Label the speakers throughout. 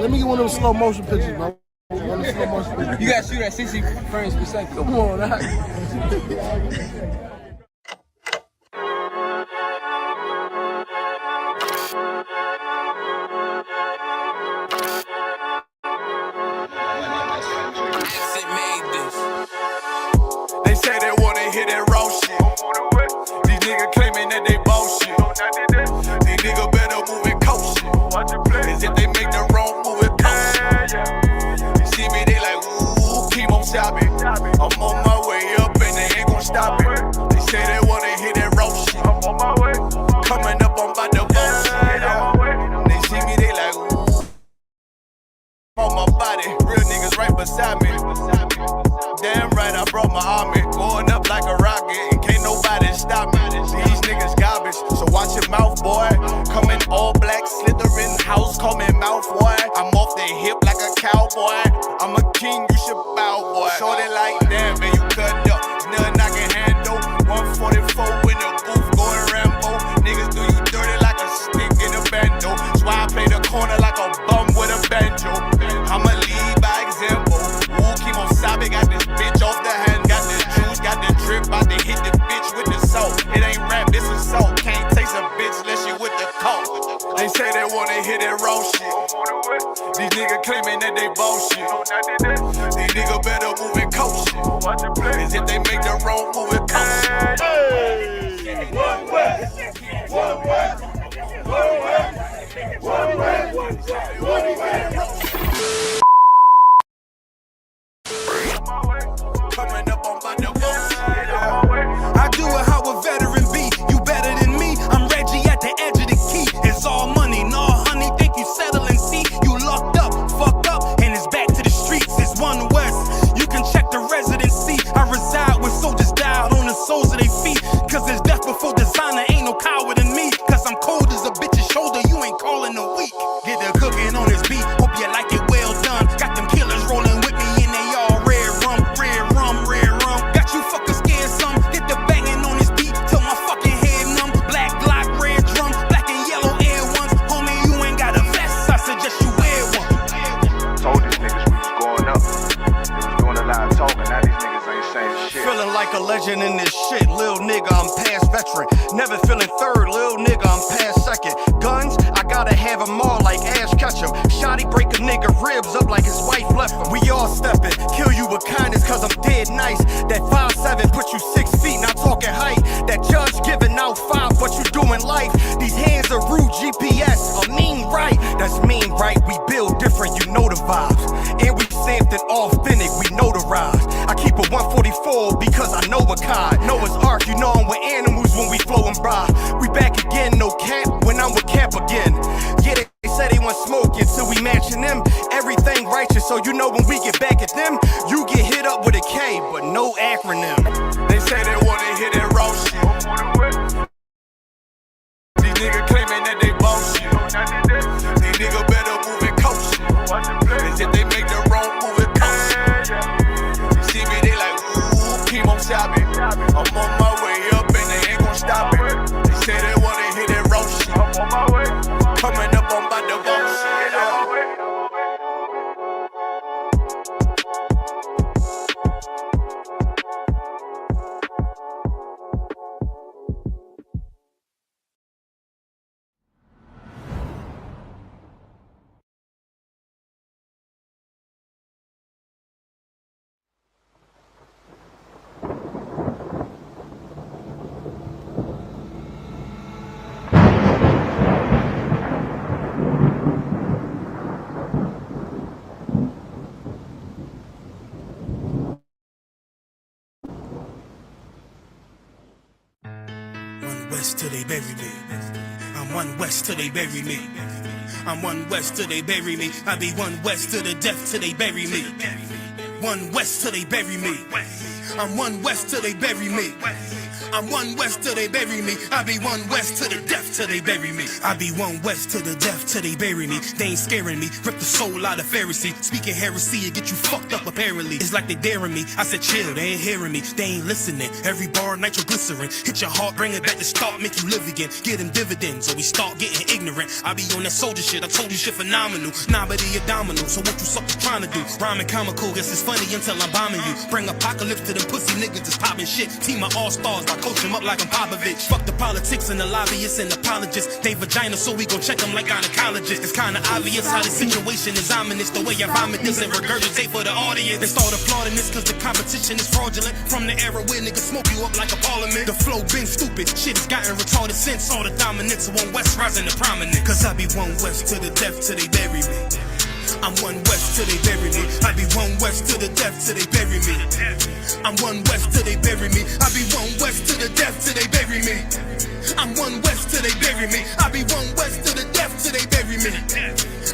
Speaker 1: Let me get one of them slow motion pictures, bro. One of the slow motion pictures.
Speaker 2: You gotta shoot at 60 frames per second.
Speaker 1: Come on, that.
Speaker 3: They say they wanna hit that raw shit. These niggas claiming that they bullshit. These niggas better move and coach shit. Cause if they make the wrong move, it coach. You see me, they like, ooh, keep on stopping. I'm on my way up and they ain't gon' stop it. They say they wanna hit that raw shit. Coming up, I'm about to bullshit. They see me, they like, ooh, on my body. Real niggas right beside me. Damn right, I brought my army. Going up like a rocket, and can't nobody stop me. These niggas garbage, so watch your mouth, boy. Coming all black, slithering house, call me mouth, boy. I'm off the hip like a cowboy. I'm a king, you should bow, boy. Shorty like that, man, you cut up. Nothing I can handle. 144 in the booth, going Rambo. Niggas do you dirty like a stick in a bando. That's why I play the corner like a bum with a banjo. I'ma lead by example. Ooh, keep on sobbing, got this bitch off the hand. Got the juice, got the drip, about to hit the bitch with the salt. It ain't rap, this is salt. Can't taste a bitch unless you with the coke. They say they wanna hit that raw shit. These niggas claiming that they bullshit. These niggas better move and coach shit. Cause if they make the wrong move, it coach.
Speaker 4: Hey, one West, one West, one West, one West, one West.
Speaker 3: Coming up on my bullshit.
Speaker 5: I do it how a veteran be. You better than me. I'm Reggie at the edge of the key. It's all money, no honey. Think you settle and see. You locked up, fucked up, and it's back to the streets. It's one West. You can check the residency. I reside with soldiers died on the soles of their feet. Cause there's death before designer. Ain't no coward in me. Cause I'm cold as a bitch's shoulder. You ain't calling a week. Get the cooking on this beat. Hope you like it well done. Got them killers rolling with me and they all red rum, red rum, red rum. Got you fuckers scared some. Get the banging on this beat till my fucking head numb. Black Glock, red drum, black and yellow air ones. Homie, you ain't got a vest. I suggest you wear one.
Speaker 6: Told these niggas we was going up. They was doing a lot of talking. Now these niggas ain't saying shit.
Speaker 5: Feeling like a legend in this shit. Lil nigga, I'm past veteran. Never feeling third. Lil nigga, I'm past second. Guns, I gotta have them all like Ash Ketchum. Shotty break a nigga ribs up like his wife left him. We all steppin', kill you with kindness cause I'm dead nice. That 5'7" put you 6 feet, not talking height. That judge giving out 5, but you doing life. These hands are rude GPS, a mean right. That's mean right, we build different, you know the vibes. And we something authentic, we notarized. I keep a 144 because I know a kind. Noah's Ark, you know I'm with animals when we flowing by. We back again, no cap, when I'm with Cap again. Yeah, they say they want smoking, so we matching them. Everything righteous, so you know when we get back at them, you get hit up with a K, but no acronym.
Speaker 3: They say they wanna hit that raw shit. These niggas claiming that they bullshit. These niggas better move and coach shit. Cause if they make the wrong move, it coach. You see me, they like, ooh, keep on stopping. I'm on my way up and they ain't gon' stop it. They say they wanna hit that raw shit. Coming up on my bullshit.
Speaker 5: West till they bury me. I'm one West till they bury me. I'm one West till they bury me. I be one West to the death till they bury me. One West till they bury me.
Speaker 3: I'm one West till they bury me. I'm one West till they bury me. I be one West to the death till they bury me. I be one West to the death till they bury me. They ain't scaring me. Rip the soul out of Pharisee. Speaking heresy and get you fucked up apparently. It's like they daring me. I said chill, they ain't hearing me. They ain't listening. Every bar nitroglycerin. Hit your heart, bring it back to start, make you live again. Get them dividends or we start getting ignorant. I be on that soldier shit. I told you shit phenomenal. Nah, but he a domino. So what you suckers trying to do? Rhyming comical. Guess it's funny until I'm bombing you. Bring apocalypse to them pussy niggas that's popping shit. Team of all-stars. I coach them up like I'm Popovich. Fuck the politics and the lobbyists and apologists. They vagina, so we gon' check them like gynecologists. It's kinda obvious how the situation is ominous. The way I vomit this and regurgitate for the audience. They start applauding this cause the competition is fraudulent. From the era where niggas smoke you up like a parliament. The flow been stupid. Shit has gotten retarded since all the dominance of one West rising to prominence. Cause I be one West to the death till they bury me. I'm one West till they bury me. I be one West to the death till they bury me. I'm one West till they bury me. I be one West to the death till they bury me. I'm one West till they bury me. I be one West to the death till they bury me.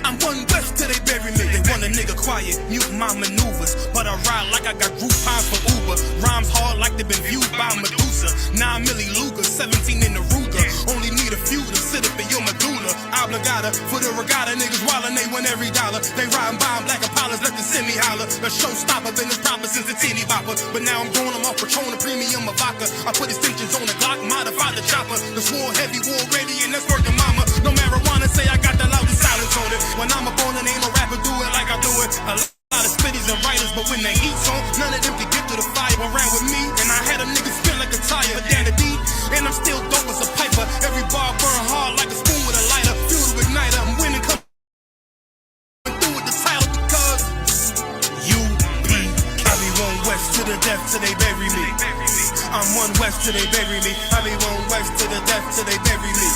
Speaker 3: I'm one West till they bury me. They want a nigga quiet, mute my maneuvers, but I ride like I got Groupons for Uber. Rhymes hard like they been viewed by Medusa. 9 milli Luger, 17 in the Ruger. Only need a few to sit up in your medulla. Obligata for the regatta, niggas wildin', they win every dollar. They riding by black Apollos, let the semi holler. The showstopper, been as proper since the teeny bopper. But now I'm going, I'm off Patron, a premium of vodka. I put extensions on the Glock, modify the chopper. The swore heavy, war ready, and that's working mama. No marijuana, say I got the loudest silence on it. When I'm up on it, ain't no rapper do it like I do it. A lot of spitties and writers, but when the heat's on, none of them can get to the fire around with me. And I had a nigga spin like a tire, but down the deep, and I'm still dope as a piper. Every bar burn hard like a spoon with a lighter. Fuel to igniter, I'm winning, come through with the title because U.P. I be one West to the death till they bury me. I'm one West till they bury me. I be one West to the death till they bury me.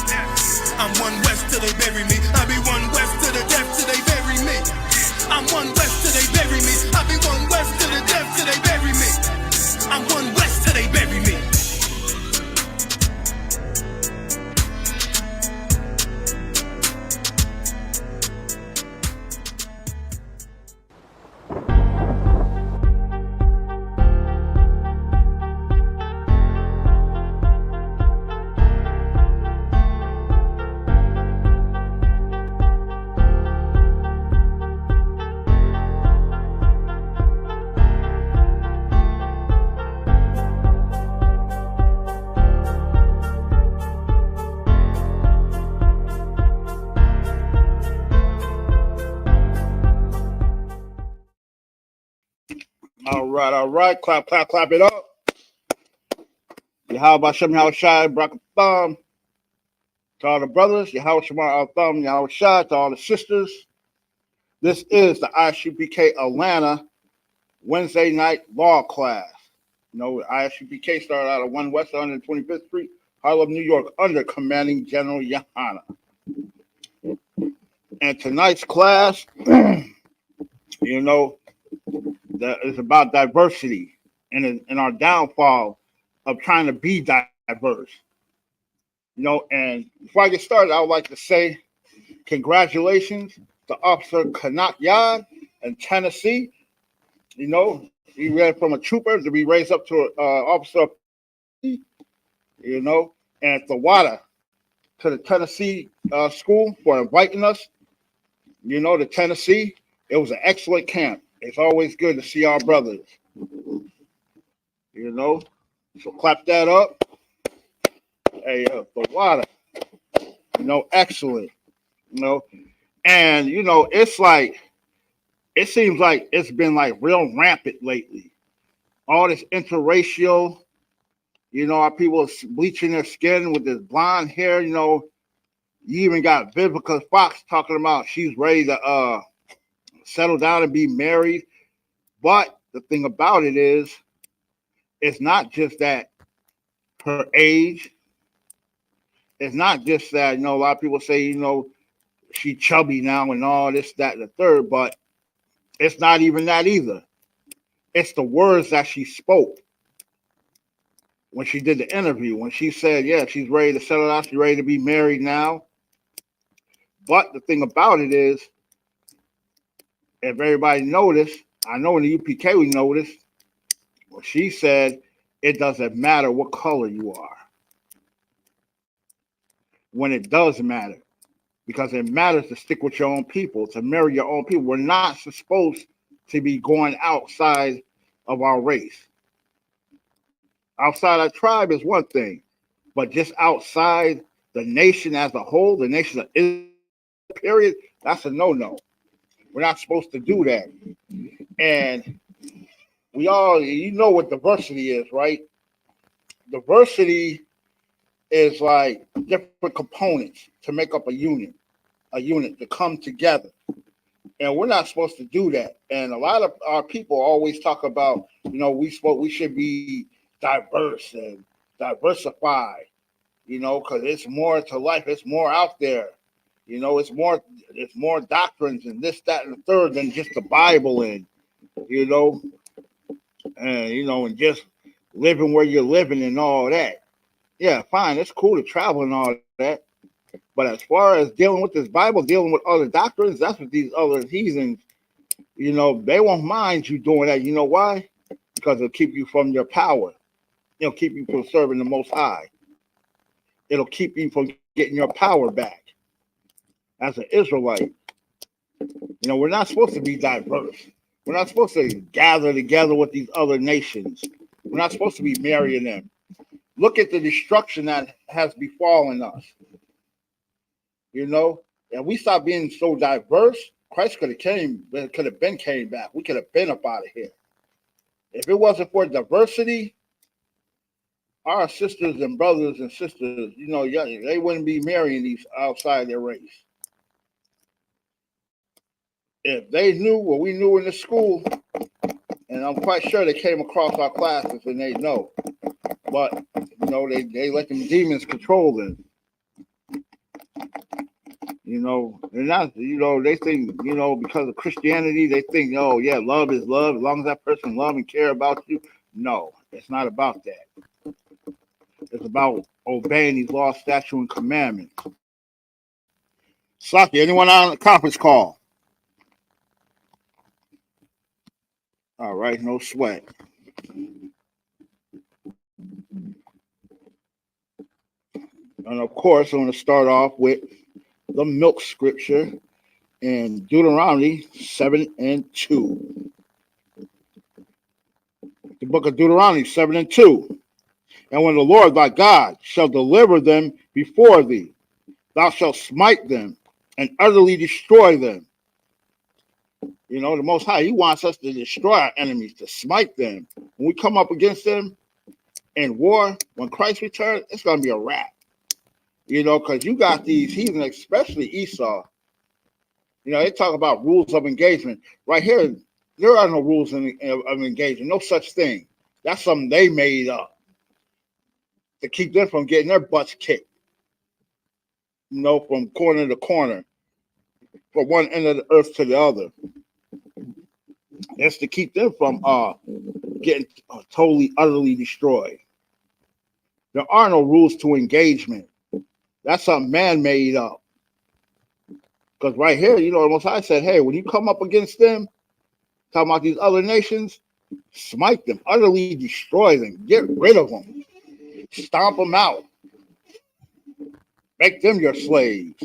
Speaker 3: I'm one West till they bury me. I be one West to the death till they bury me. I'm one West till they bury me. I be one West to the death till they bury me. I'm one West till they bury me.
Speaker 4: All right. Clap it up. Yahweh Shem Yahweh Shai, Barak Thumb. To all the brothers, Yahweh Shemar Thumb, Yahweh Shai, to all the sisters. This is the I.S.U.P.K. Atlanta Wednesday night law class. You know, I.S.U.P.K. started out at 1 West 125th Street, Harlem, New York, under Commanding General YAHANNA. And tonight's class, you know, that is about diversity and our downfall of trying to be diverse. You know, and before I get started, I would like to say congratulations to Officer Kanak Yad in Tennessee. You know, he went from a trooper to be raised up to an officer, you know, and the WADA to the Tennessee school for inviting us, you know, to Tennessee. It was an excellent camp. It's always good to see our brothers, you know. So clap that up. Hey, the water, you know, excellent, you know. And, you know, it's like, it seems like it's been like real rampant lately. All this interracial, you know, our people bleaching their skin with this blonde hair, you know. You even got Vivica Fox talking about she's ready to settle down and be married. But the thing about it is, it's not just that her age. It's not just that, you know, a lot of people say, you know, she chubby now and all this, that, and the third, but it's not even that either. It's the words that she spoke when she did the interview, when she said, yeah, she's ready to settle down, she's ready to be married now. But the thing about it is, if everybody noticed, I know in the UPK we noticed, Well, she said it doesn't matter what color you are. When it does matter, because it matters to stick with your own people, to marry your own people. We're not supposed to be going outside of our race. Outside our tribe is one thing, but just outside the nation as a whole, the nation of Israel, period, that's a no-no. We're not supposed to do that. And we all, you know what diversity is, right? Diversity is like different components to make up a unit to come together. And we're not supposed to do that. And a lot of our people always talk about, we should be diverse and diversify, because it's more to life, it's more out there. It's more doctrines and this, that, and the third than just the Bible and just living where you're living and all that. Yeah, fine, it's cool to travel and all that. But as far as dealing with this Bible, dealing with other doctrines, that's what these other heathens, they won't mind you doing that. You know why? Because it'll keep you from your power. It'll keep you from serving the Most High. It'll keep you from getting your power back as an Israelite. We're not supposed to be diverse. We're not supposed to gather together with these other nations. We're not supposed to be marrying them. Look at the destruction that has befallen us. And we stop being so diverse, Christ could have came back. We could have been up out of here. If it wasn't for diversity, our sisters and brothers and sisters, they wouldn't be marrying these outside their race. If they knew what we knew in the school, and I'm quite sure they came across our classes and they know, but they let them demons control them. They're not, they think, because of Christianity, they think, oh, yeah, love is love. As long as that person love and care about you. No, it's not about that. It's about obeying these laws, statutes, and commandments. Saki, anyone on the conference call? All right, no sweat. And of course, I'm going to start off with the milk scripture in Deuteronomy 7:2. The book of Deuteronomy 7:2. And when the Lord thy God shall deliver them before thee, thou shalt smite them and utterly destroy them. The Most High, he wants us to destroy our enemies, to smite them. When we come up against them in war, when Christ returns, it's going to be a wrap. Because you got these heathen, especially Esau. They talk about rules of engagement. Right here, there are no rules of engagement, no such thing. That's something they made up to keep them from getting their butts kicked, from corner to corner, from one end of the earth to the other. That's to keep them from getting totally, utterly destroyed. There are no rules to engagement. That's something man made up. Because right here, the Most High said, hey, when you come up against them, talking about these other nations, smite them, utterly destroy them, get rid of them, stomp them out, make them your slaves.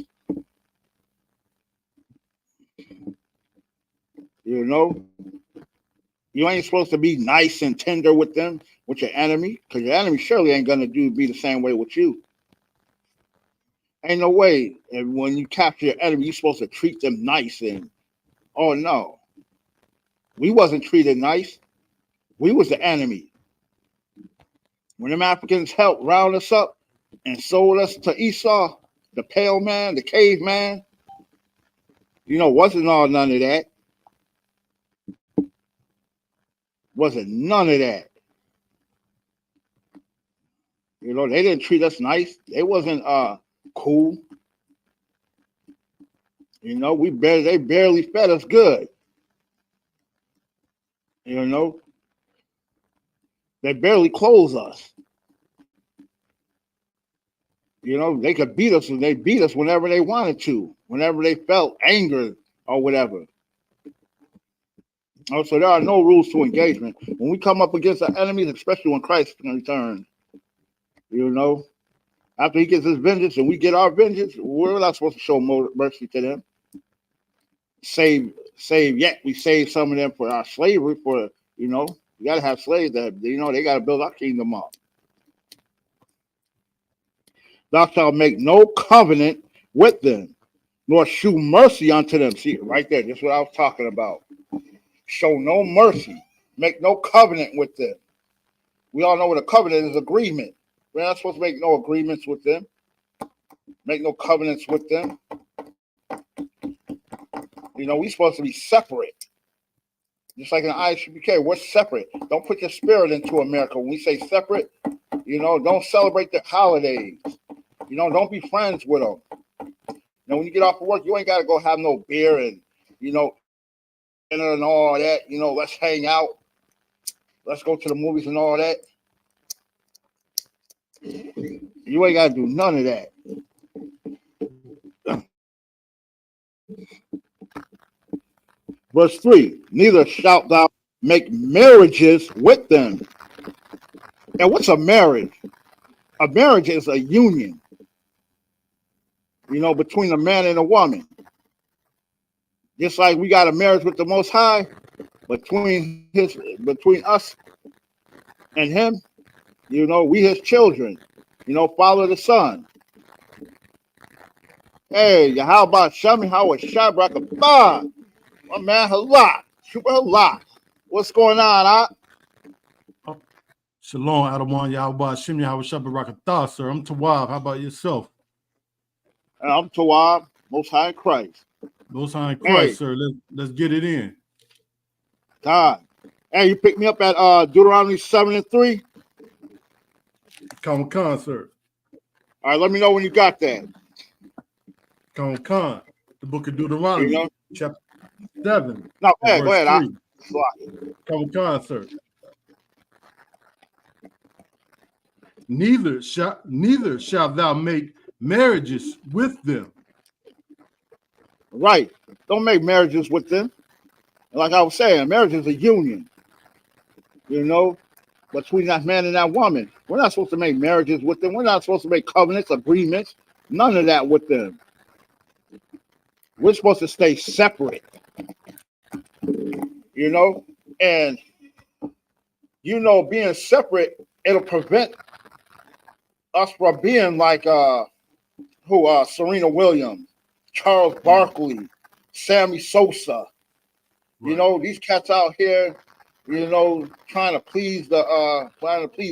Speaker 4: You ain't supposed to be nice and tender with them, with your enemy, because your enemy surely ain't going to be the same way with you. Ain't no way. And when you capture your enemy, you're supposed to treat them nice. And oh no, we wasn't treated nice. We was the enemy. When them Africans helped round us up and sold us to Esau, the pale man, the caveman, wasn't all none of that. Wasn't none of that. They didn't treat us nice. They wasn't cool. They barely fed us good. They barely clothed us. They could beat us, and they beat us whenever they wanted to, whenever they felt anger or whatever. Oh, so there are no rules to engagement. When we come up against our enemies, especially when Christ returns, you know, after he gets his vengeance and we get our vengeance, we're not supposed to show mercy to them. Save, yet we save some of them for our slavery. For you know, you got to have slaves that they got to build our kingdom up. Thou shalt make no covenant with them, nor shew mercy unto them. See, right there, that's what I was talking about. Show no mercy, make no covenant with them. We all know what a covenant is: agreement. We're not supposed to make no agreements with them, make no covenants with them. We're supposed to be separate. Just like in I.S.U.P.K, we're separate. Don't put your spirit into America. When we say separate, don't celebrate the holidays. Don't be friends with them. When you get off of work, you ain't got to go have no beer and, dinner and all that. Let's hang out. Let's go to the movies and all that. You ain't got to do none of that. Verse 3, neither shalt thou make marriages with them. And what's a marriage? A marriage is a union, between a man and a woman. Just like we got a marriage with the Most High, between us and him, we his children, follow the Son. Hey, how about Shami? How was Shabrakabah? My man, halak. Super halak. What's going on, huh?
Speaker 1: Shalom, Adawan, Yahweh, Shem, Yahweh, Shabbat, Rakatah, sir. I'm Tawab. How about yourself?
Speaker 4: I'm Tawab, Most High in Christ.
Speaker 1: Most High in Christ, sir. Let's get it in.
Speaker 4: God. Hey, you picked me up at Deuteronomy 7:3?
Speaker 1: Con, sir.
Speaker 4: All right, let me know when you got that.
Speaker 1: Con, the book of Deuteronomy, chapter 7.
Speaker 4: No, go ahead.
Speaker 1: Con, sir. Neither shalt thou make marriages with them.
Speaker 4: Right. Don't make marriages with them. Like I was saying, marriage is a union, between that man and that woman. We're not supposed to make marriages with them. We're not supposed to make covenants, agreements, none of that with them. We're supposed to stay separate, and, being separate, it'll prevent us from being like, Serena Williams, Charles Barkley, Sammy Sosa. Right. These cats out here, trying to please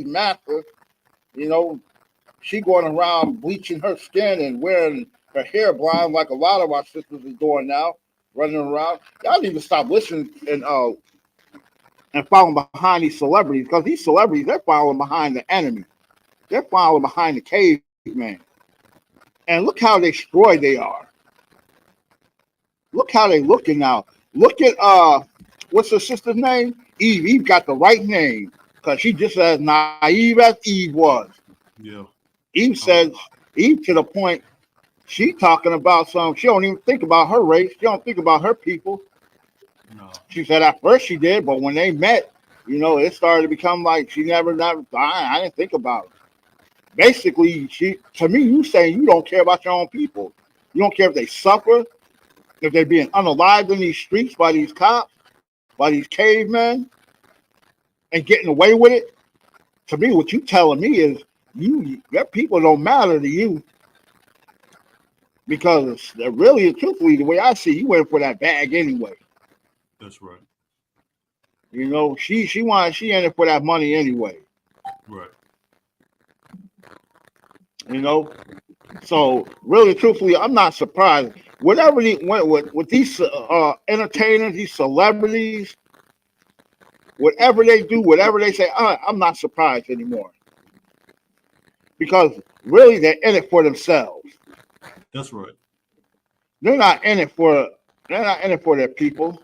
Speaker 4: Master. She going around bleaching her skin and wearing her hair blonde like a lot of our sisters is doing now, running around. Y'all need to stop listening and following behind these celebrities, because these celebrities, they're following behind the enemy. They're following behind the caveman. And look how destroyed they are. Look how they looking now. Look at what's her sister's name? Eve. Eve got the right name, because she just as naive as Eve was.
Speaker 1: Yeah.
Speaker 4: Eve says, Eve to the point, she talking about she don't even think about her race. She don't think about her people.
Speaker 1: No.
Speaker 4: She said at first she did, but when they met, it started to become like she I didn't think about it. Basically, to me, you saying you don't care about your own people. You don't care if they suffer, if they're being unalived in these streets by these cops, by these cavemen, and getting away with it. To me, what you telling me is that people don't matter to you, because they're really, truthfully, the way I see, you went for that bag anyway.
Speaker 1: That's right.
Speaker 4: She in it for that money anyway.
Speaker 1: Right.
Speaker 4: So really, truthfully, I'm not surprised. Whatever with these entertainers, these celebrities, whatever they do, whatever they say, I'm not surprised anymore. Because really, they're in it for themselves.
Speaker 1: That's right.
Speaker 4: They're not in it for their people.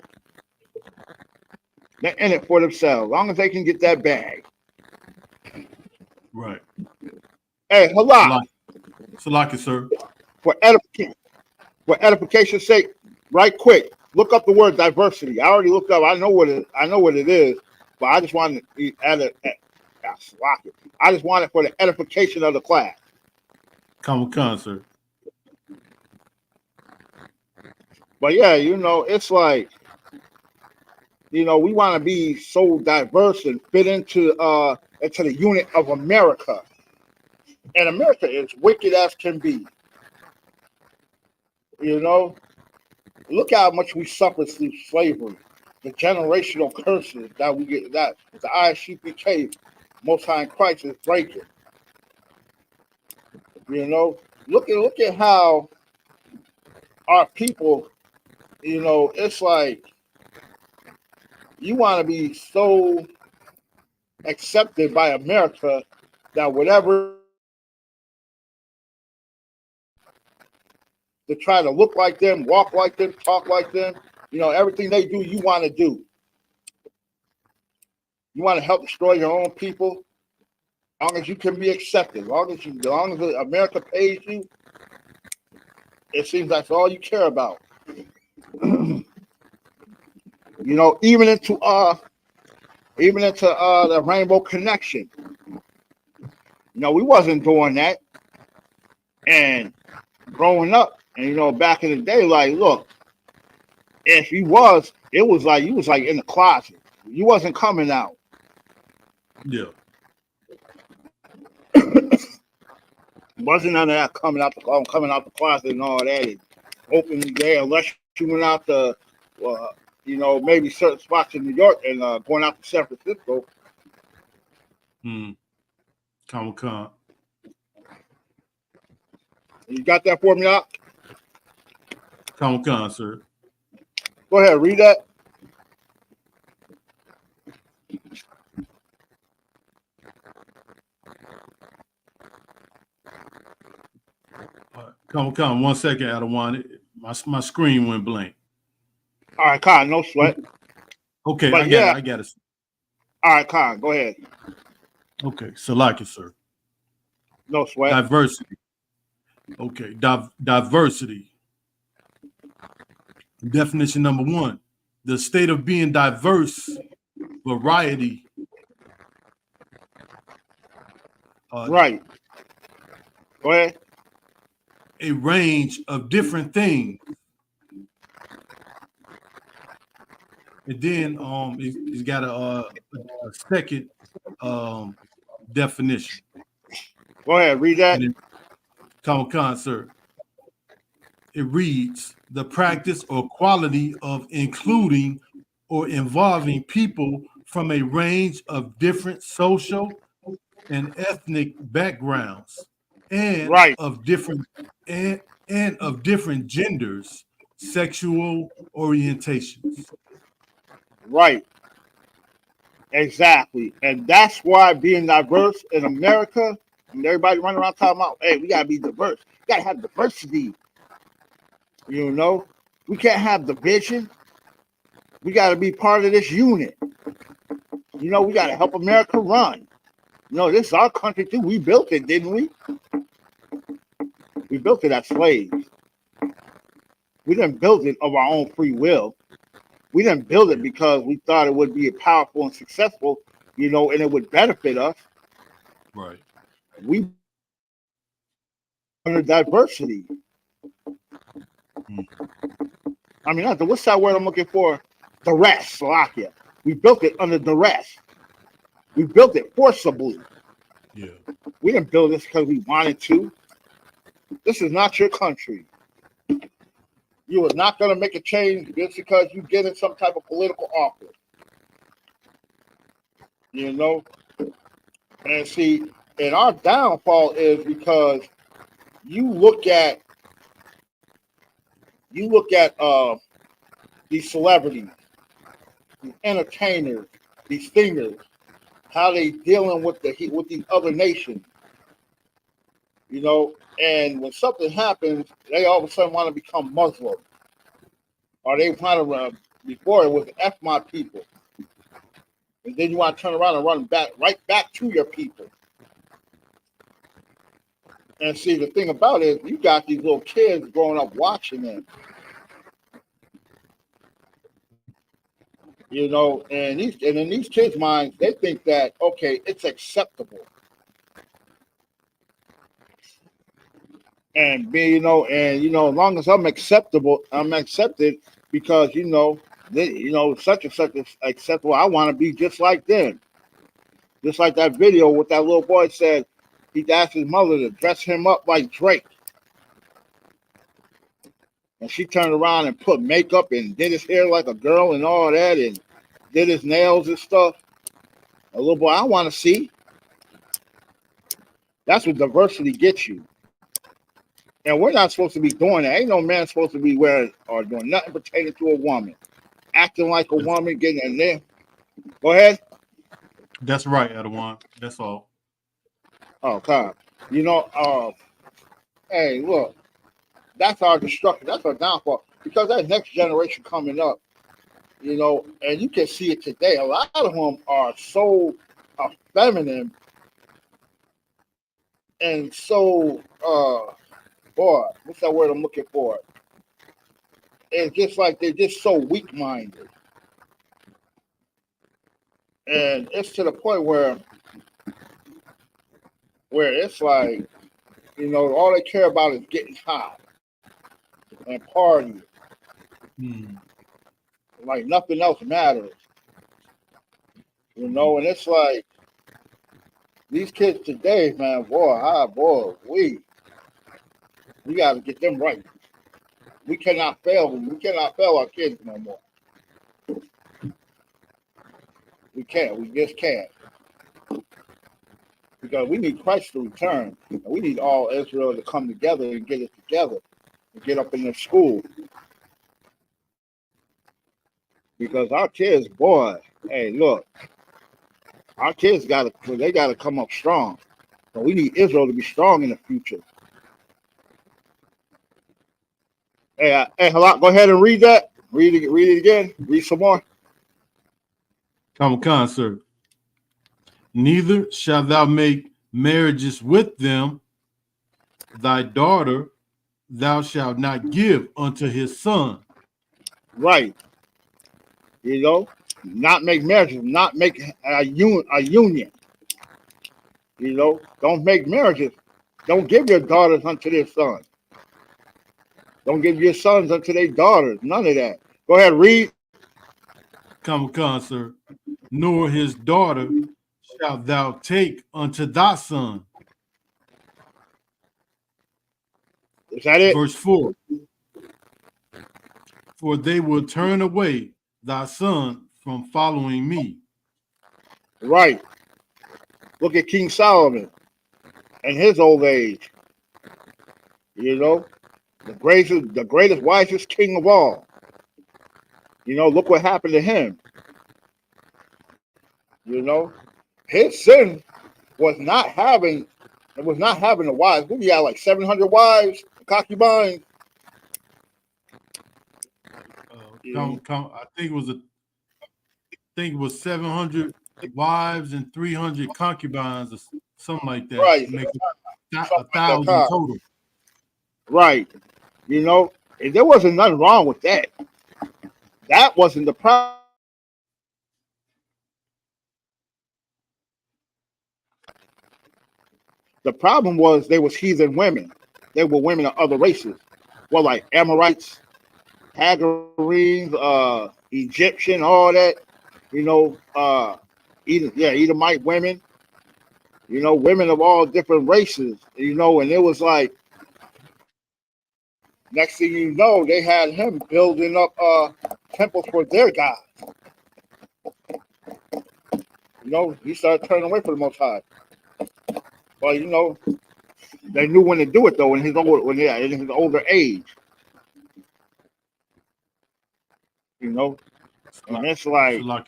Speaker 4: They're in it for themselves. As long as they can get that bag.
Speaker 1: Right.
Speaker 4: Hey, halak.
Speaker 1: Salaki, sir.
Speaker 4: For edification's sake, right quick. look up the word diversity. I already looked up. I know what it is, but I just wanted to add it. I just want it for the edification of the class.
Speaker 1: Come sir.
Speaker 4: But yeah, it's like, we want to be so diverse and fit into the unit of America. And America is wicked as can be. Look how much we suffer through slavery, the generational curses that we get, that the I.S.U.P.K, Most High in Christ, is breaking. Look at how our people, it's like you want to be so accepted by America that whatever to try to look like them, walk like them, talk like them, everything they do, you want to do. You want to help destroy your own people. As long as you can be accepted, as long as America pays you, it seems that's all you care about. Even into the Rainbow Connection. We wasn't doing that. And growing up, and back in the day, like, look, if you was, it was like you was like in the closet. You wasn't coming out.
Speaker 1: Yeah.
Speaker 4: Wasn't none of that coming out the closet and all that, and open there, unless you went out to, maybe certain spots in New York and going out to San Francisco.
Speaker 1: Come.
Speaker 4: You got that for me, Doc?
Speaker 1: Come, sir.
Speaker 4: Go ahead, read that.
Speaker 1: Come. 1 second, Adawan. My screen went blank.
Speaker 4: All right, Khan, no sweat.
Speaker 1: Okay,
Speaker 4: but
Speaker 1: I got it.
Speaker 4: All right, Khan, go ahead.
Speaker 1: Okay, Salaki, sir.
Speaker 4: No sweat.
Speaker 1: Diversity. Okay, diversity. Definition number 1: the state of being diverse, variety.
Speaker 4: Right. Go ahead.
Speaker 1: A range of different things. And then it's got a second definition.
Speaker 4: Go ahead, read that.
Speaker 1: Come, sir. It reads: the practice or quality of including or involving people from a range of different social and ethnic backgrounds and of different genders, sexual orientations.
Speaker 4: Right. Exactly. And that's why being diverse in America, and everybody running around talking about, hey, we gotta be diverse. We gotta have diversity. We can't have division. We gotta be part of this unit. We gotta help America run. This is our country too. We built it, didn't we? We built it as slaves. We didn't build it of our own free will. We didn't build it because we thought it would be powerful and successful, and it would benefit us.
Speaker 1: Right.
Speaker 4: We under diversity. I mean, what's that word I'm looking for? Duress, Slovakia. We built it under duress. We built it forcibly.
Speaker 1: Yeah.
Speaker 4: We didn't build this because we wanted to. This is not your country. You are not going to make a change just because you get in some type of political office. And see, and our downfall is because you look at these celebrities, these entertainers, these singers, how they dealing with these other nations. And when something happens, they all of a sudden want to become Muslim. Or they want to before it was F my people. And then you want to turn around and run right back to your people. And see, the thing about it is you got these little kids growing up watching them. You know, and in these kids' minds, they think that okay, it's acceptable. And be as long as I'm acceptable, I'm accepted because such and such is acceptable. I want to be just like them. Just like that video with that little boy said he asked his mother to dress him up like Drake. And she turned around and put makeup and did his hair like a girl and all that and did his nails and stuff. A little boy, I want to see. That's what diversity gets you. And we're not supposed to be doing that. Ain't no man supposed to be wearing or doing nothing pertaining to a woman. Acting like a woman, getting in there. Go ahead.
Speaker 1: That's right, Adawan. That's all.
Speaker 4: Oh, God. Hey, look. That's our destruction. That's our downfall. Because that next generation coming up, and you can see it today. A lot of them are so feminine and so, boy, what's that word I'm looking for? It's just like they're just so weak-minded. And it's to the point where it's like, all they care about is getting hot and partying. Like nothing else matters. And it's like these kids today, man, we got to get them right. We cannot fail them. We cannot fail our kids no more. We can't. We just can't. Because we need Christ to return. And we need all Israel to come together and get it together and get up in the school. Because our kids, boy, hey, look, our kids gotta come up strong. So we need Israel to be strong in the future. Hey, Halak, go ahead and read that. Read it again. Read some more.
Speaker 1: Come on, sir. Neither shalt thou make marriages with them. Thy daughter thou shalt not give unto his son.
Speaker 4: Right. Not make marriages, not make a union. Don't make marriages. Don't give your daughters unto their sons. Don't give your sons unto their daughters. None of that. Go ahead, read.
Speaker 1: Come on, sir. Nor his daughter shalt thou take unto thy son.
Speaker 4: Is that it?
Speaker 1: Verse 4. For they will turn away thy son from following me.
Speaker 4: Right. Look at King Solomon and his old age. The greatest, wisest king of all. Look what happened to him. His sin was not having a wives. What do you got, like 700 wives, concubines?
Speaker 1: I think it was 700 wives and 300 concubines, or something like that.
Speaker 4: Right.
Speaker 1: Make 1,000 total.
Speaker 4: Right. And there wasn't nothing wrong with that. That wasn't the problem. The problem was they was heathen women. They were women of other races. Well, like Amorites, Hagarenes, Egyptian, all that. Edomite women. Women of all different races. And it was like, next thing you know, they had him building up temples for their gods. He started turning away from the Most High. Well, they knew when to do it though in his older age. And it's like, go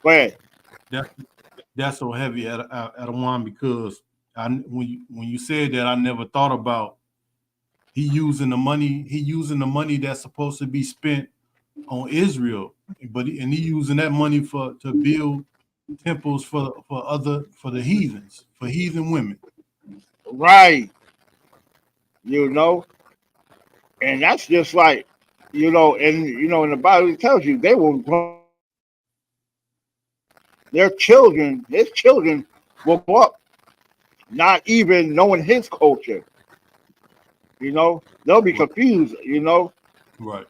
Speaker 4: ahead.
Speaker 1: That's so heavy at a one, because when you said that, I never thought about he using the money that's supposed to be spent on Israel, but he using that money to build temples for the heathens, for heathen women.
Speaker 4: Right. And that's just like you know, and you know, in the Bible it tells you they will grow. Their children, his children, will grow up not even knowing his culture. You know, they'll be confused. You know,
Speaker 1: Right.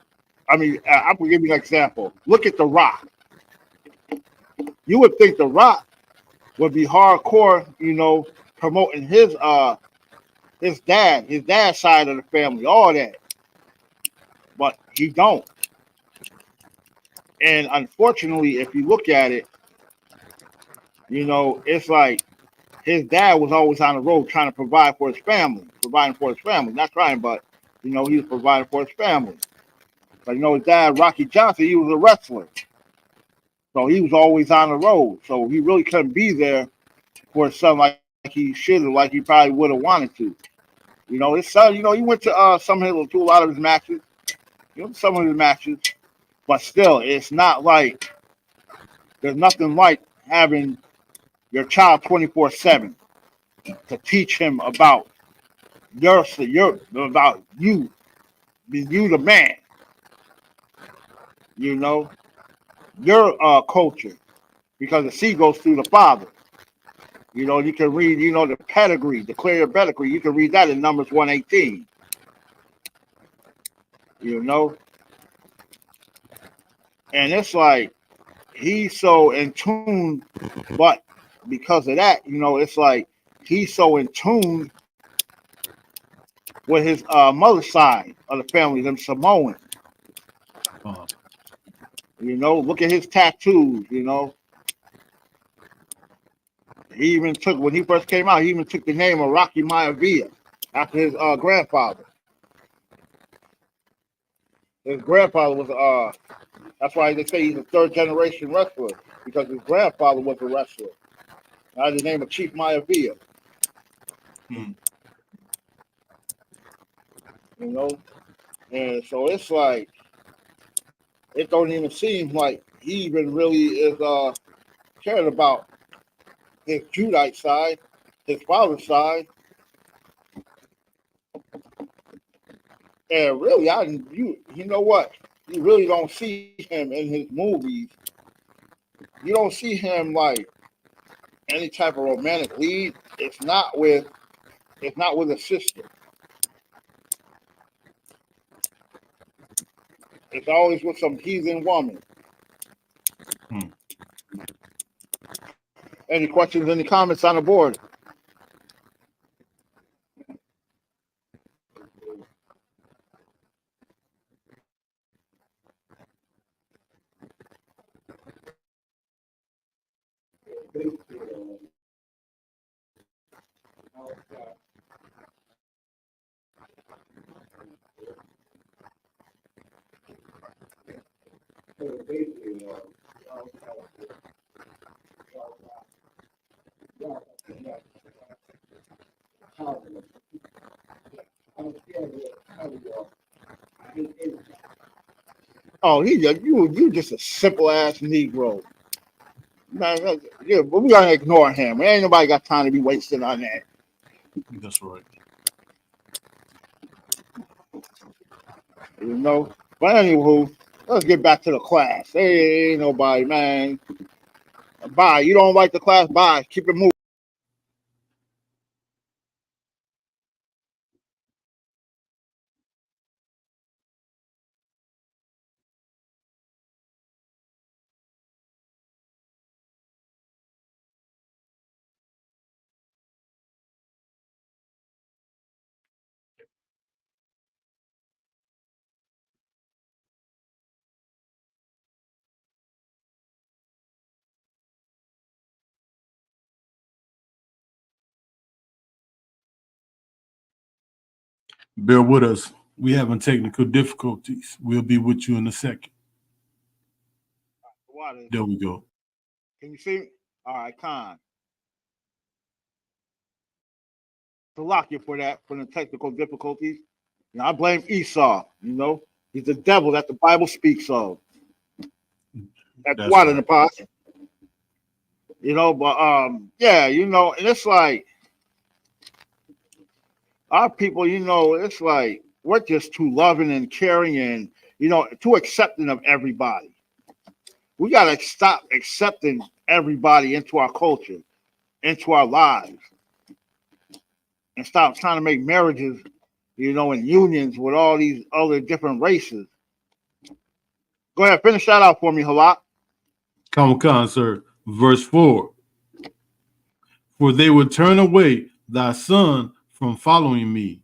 Speaker 4: I mean, I'm gonna give you an example. Look at The Rock. You would think The Rock would be hardcore. You know, promoting his dad's side of the family, all that, but he don't. And unfortunately, if you look at it, you know, it's like his dad was always on the road trying to provide for his family, providing for his family. Not trying, but you know, he was providing for his family. But you know, his dad, Rocky Johnson, he was a wrestler, so he was always on the road. So he really couldn't be there for his son like he should have, like he probably would have wanted to. You know, his son, you know, he went to to a lot of his matches. You know, some of his matches, but still, it's not like there's nothing like having your child 24/7 to teach him about your about you, you the man. You know, your culture, because the seed goes through the father. You know, you can read, you know, the pedigree, declare your pedigree. You can read that in Numbers 118. You know, and it's like he's so in tune, but because of that, you know, it's like he's so in tune with his mother's side of the family, them Samoans.
Speaker 1: Uh,
Speaker 4: You know, look at his tattoos. You know, he even took when he first came out. He even took the name of Rocky Maivia after his grandfather. His grandfather was That's why they say he's a third generation wrestler because his grandfather was a wrestler. By the name of Chief Maivia.
Speaker 1: hmm.
Speaker 4: You know, and so it's like it don't even seem like he even really is cared about his Judite side, his father's side. And really, you know what? You really don't see him in his movies. You don't see him like any type of romantic lead. It's not with a sister. It's always with some heathen woman.
Speaker 1: Hmm.
Speaker 4: Any questions, any comments on the board? Oh, you just a simple ass Negro. Man, yeah, but we gotta ignore him. Ain't nobody got time to be wasting on that.
Speaker 1: That's right.
Speaker 4: You know? But anywho, let's get back to the class. Hey, ain't nobody, man. Bye. You don't like the class? Bye. Keep it moving.
Speaker 1: Bear with us. We having technical difficulties. We'll be with you in a second.
Speaker 4: Water.
Speaker 1: There we go.
Speaker 4: Can you see me? All right, Con. To lock you for that, for the technical difficulties. You know, I blame Esau. You know, he's the devil that the Bible speaks of. That's
Speaker 1: That's
Speaker 4: water in the
Speaker 1: right.
Speaker 4: pot. You know, but yeah, you know, and it's like our people, you know, it's like we're just too loving and caring, and too accepting of everybody. We got to stop accepting everybody into our culture, into our lives, and stop trying to make marriages, and unions with all these other different races. Go ahead, finish that out for me, Halak.
Speaker 1: Come, sir. Verse 4. For they would turn away thy son from following me,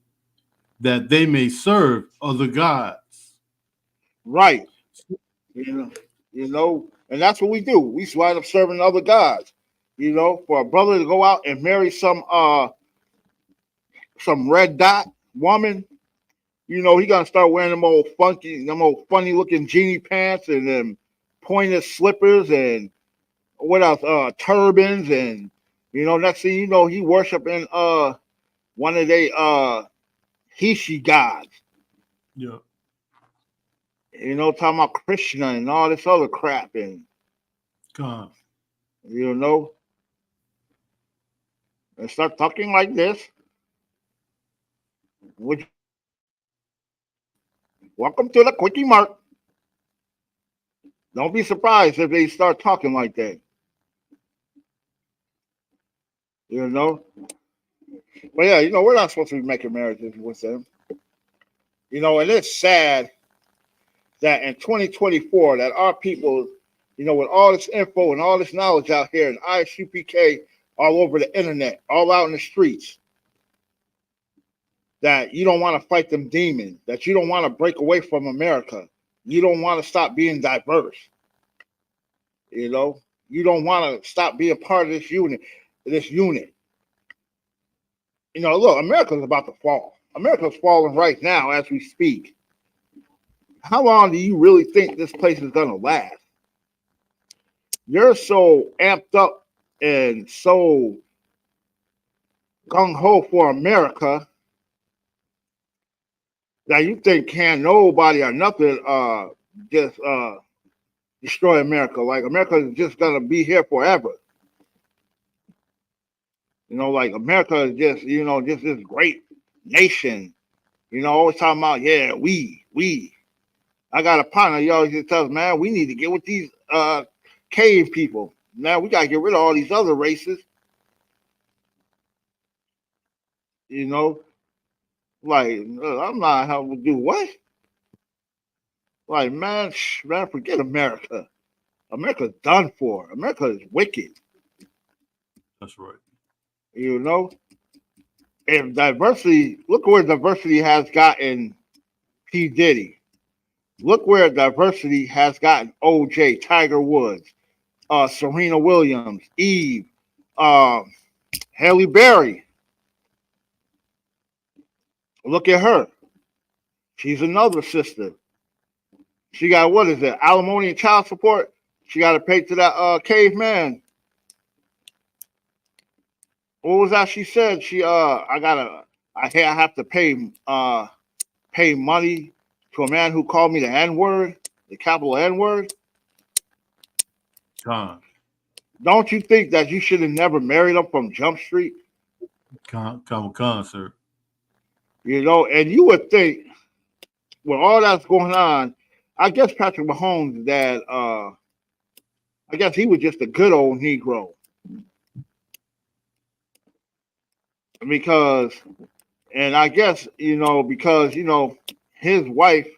Speaker 1: that they may serve other gods.
Speaker 4: Right. And that's what we do. We wind up serving other gods. For a brother to go out and marry some red dot woman, he gonna start wearing them old funny looking genie pants and them pointed slippers and what else? Turbans and next thing you know, he worshiping one of they Hishi gods.
Speaker 1: Yeah.
Speaker 4: Talking about Krishna and all this other crap and
Speaker 1: Come.
Speaker 4: and start talking like this. Welcome to the Quickie Mart. Don't be surprised if they start talking like that. But yeah, we're not supposed to be making marriages with them. And it's sad that in 2024 that our people, with all this info and all this knowledge out here and I.S.U.P.K all over the internet, all out in the streets, that you don't want to fight them demons, that you don't want to break away from America. You don't want to stop being diverse. You don't want to stop being part of this unit. Look, America's about to fall. America's falling right now as we speak. How long do you really think this place is going to last? You're so amped up and so gung-ho for America that you think can't nobody or nothing just destroy America. Like America is just going to be here forever. Like America is just, just this great nation. Always talking about, yeah, we. I got a partner, he always just tells, man, we need to get with these cave people. Now we got to get rid of all these other races. Like, I'm not having to do what? Like, man, forget America. America's done for. America is wicked.
Speaker 1: That's right.
Speaker 4: And diversity, look where diversity has gotten P. Diddy. Look where diversity has gotten OJ, Tiger Woods, Serena Williams, Eve, Halle Berry. Look at her. She's another sister. She got, what is it, alimony and child support? She got to pay to that caveman. What was that she said? She I have to pay money to a man who called me the N-word, the capital N-word. Don't you think that you should have never married him from Jump Street?
Speaker 1: Come, sir.
Speaker 4: And you would think with all that's going on, I guess Patrick Mahomes' dad, I guess he was just a good old Negro. Because, and I guess, because, his wife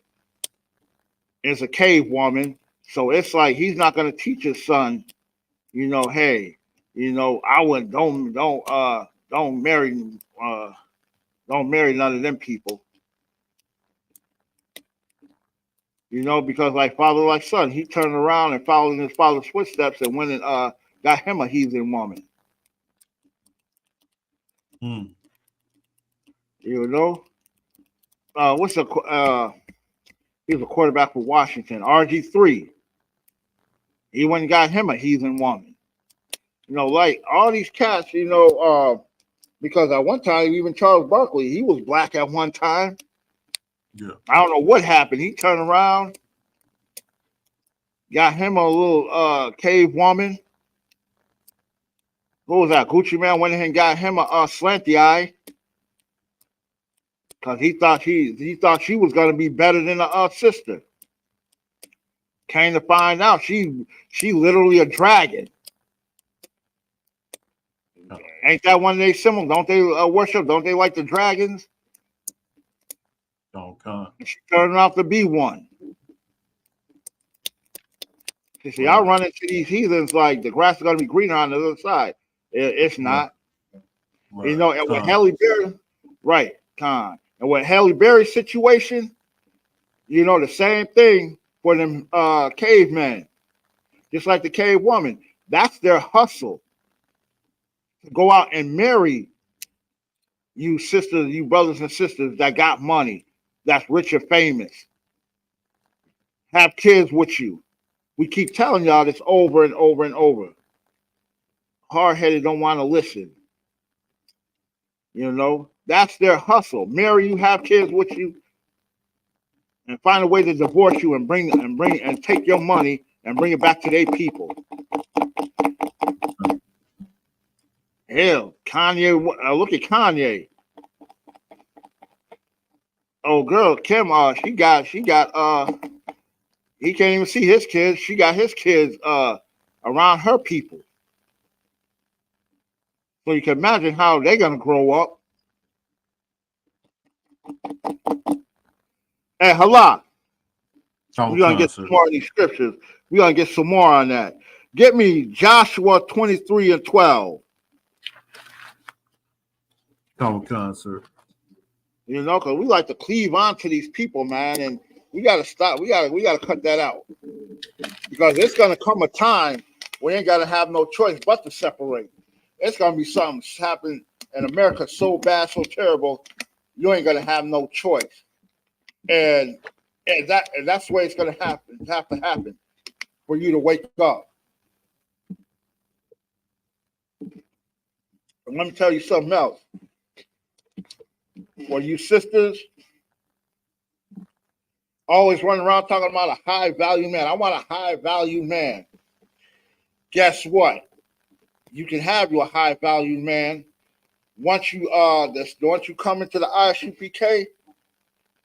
Speaker 4: is a cave woman. So it's like he's not going to teach his son, hey, I would don't marry none of them people. Because like father, like son, he turned around and followed in his father's footsteps and went and got him a heathen woman. He was a quarterback for Washington, RG3. He went and got him a heathen woman. Like all these cats, because at one time, even Charles Barkley, he was black at one time.
Speaker 1: Yeah.
Speaker 4: I don't know what happened. He turned around, got him a little cave woman. What was that? Gucci Man went ahead and got him a slanty eye. Because he thought she was going to be better than a sister. Came to find out she literally a dragon. Ain't that one of their symbols? Don't they worship? Don't they like the dragons? She turned out to be one. See, I run into these heathens like the grass is gonna be greener on the other side. It's not.
Speaker 1: Right.
Speaker 4: You know, and with Halle Berry, right, Con. And with Halle Berry's situation, you know, the same thing for them cavemen, just like the cave woman. That's their hustle. Go out and marry you sisters, you brothers and sisters that got money, that's rich and famous. Have kids with you. We keep telling y'all this over and over and over. Hard-headed don't want to listen. You know, that's their hustle. Marry you, have kids with you, and find a way to divorce you and and take your money and bring it back to their people. Hell, Kanye, look at Kanye. Oh, girl, Kim, he can't even see his kids. She got his kids around her people. So you can imagine how they're gonna grow up. Hey, Halak, we're gonna get some more of these scriptures. We're gonna get some more on that. Get me Joshua 23:12.
Speaker 1: Sir.
Speaker 4: You know, because we like to cleave on to these people, man, and we gotta stop. We gotta cut that out. Because it's gonna come a time we ain't gotta have no choice but to separate. It's gonna be something happen in America so bad, so terrible, you ain't gonna have no choice. And that's the way it's gonna have to happen for you to wake up. And let me tell you something else. For you sisters always running around talking about a high value man. I want a high value man. Guess what? You can have your high value man once you come into the I.S.U.P.K,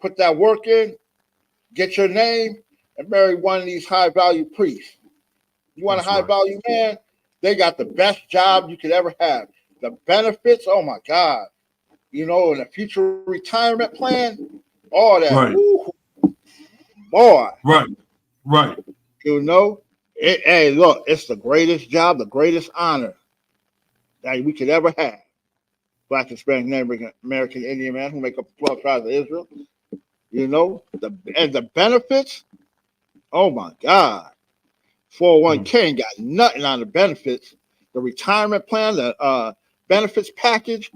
Speaker 4: put that work in, get your name, and marry one of these high value priests. You want a high value man? They got the best job you could ever have. The benefits, oh my God. You know, in a future retirement plan, all that.
Speaker 1: Right.
Speaker 4: Ooh, boy.
Speaker 1: Right.
Speaker 4: You know, hey, look, it's the greatest job, the greatest honor that we could ever have. Black, Hispanic, Native American, Indian man who make up 12 tribes of Israel. You know, the benefits, oh my God. 401k ain't got nothing on the benefits. The retirement plan, the benefits package,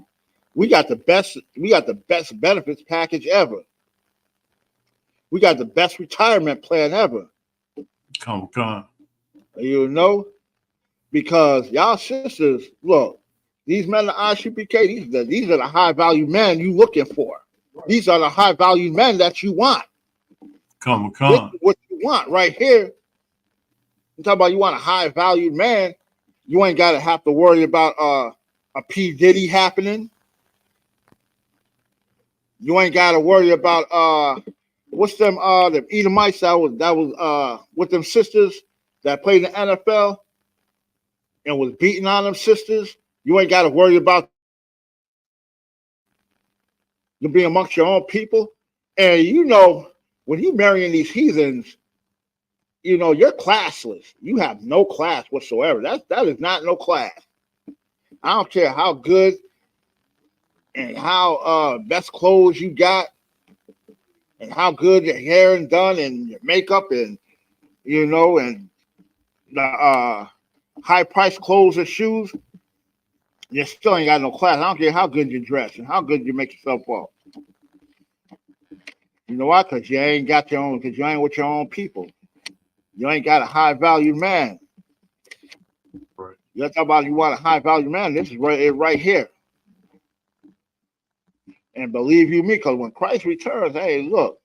Speaker 4: we got the best benefits package ever. We got the best retirement plan ever.
Speaker 1: Come.
Speaker 4: You know, because y'all sisters, look, these men of I.S.U.P.K, these are the high value men you looking for. These are the high value men that you want.
Speaker 1: Come.
Speaker 4: This is what you want right here. You talk about you want a high value man, you ain't gotta have to worry about a P. Diddy happening. You ain't gotta worry about what's them Edomites that was with them sisters that played in the NFL and was beating on them sisters. You ain't gotta worry about you being amongst your own people. And you know, when you marrying these heathens, you know, you're classless. You have no class whatsoever. That is not no class. I don't care how good and how best clothes you got and how good your hair and done and your makeup and you know and the high priced clothes and shoes, you still ain't got no class. I don't care how good you dress and how good you make yourself up. You know why? Because you ain't got your own, because you ain't with your own people. You ain't got a high value man.
Speaker 1: Right.
Speaker 4: You're talking about you want a high value man. This is right here. And believe you me, because when Christ returns, hey, look,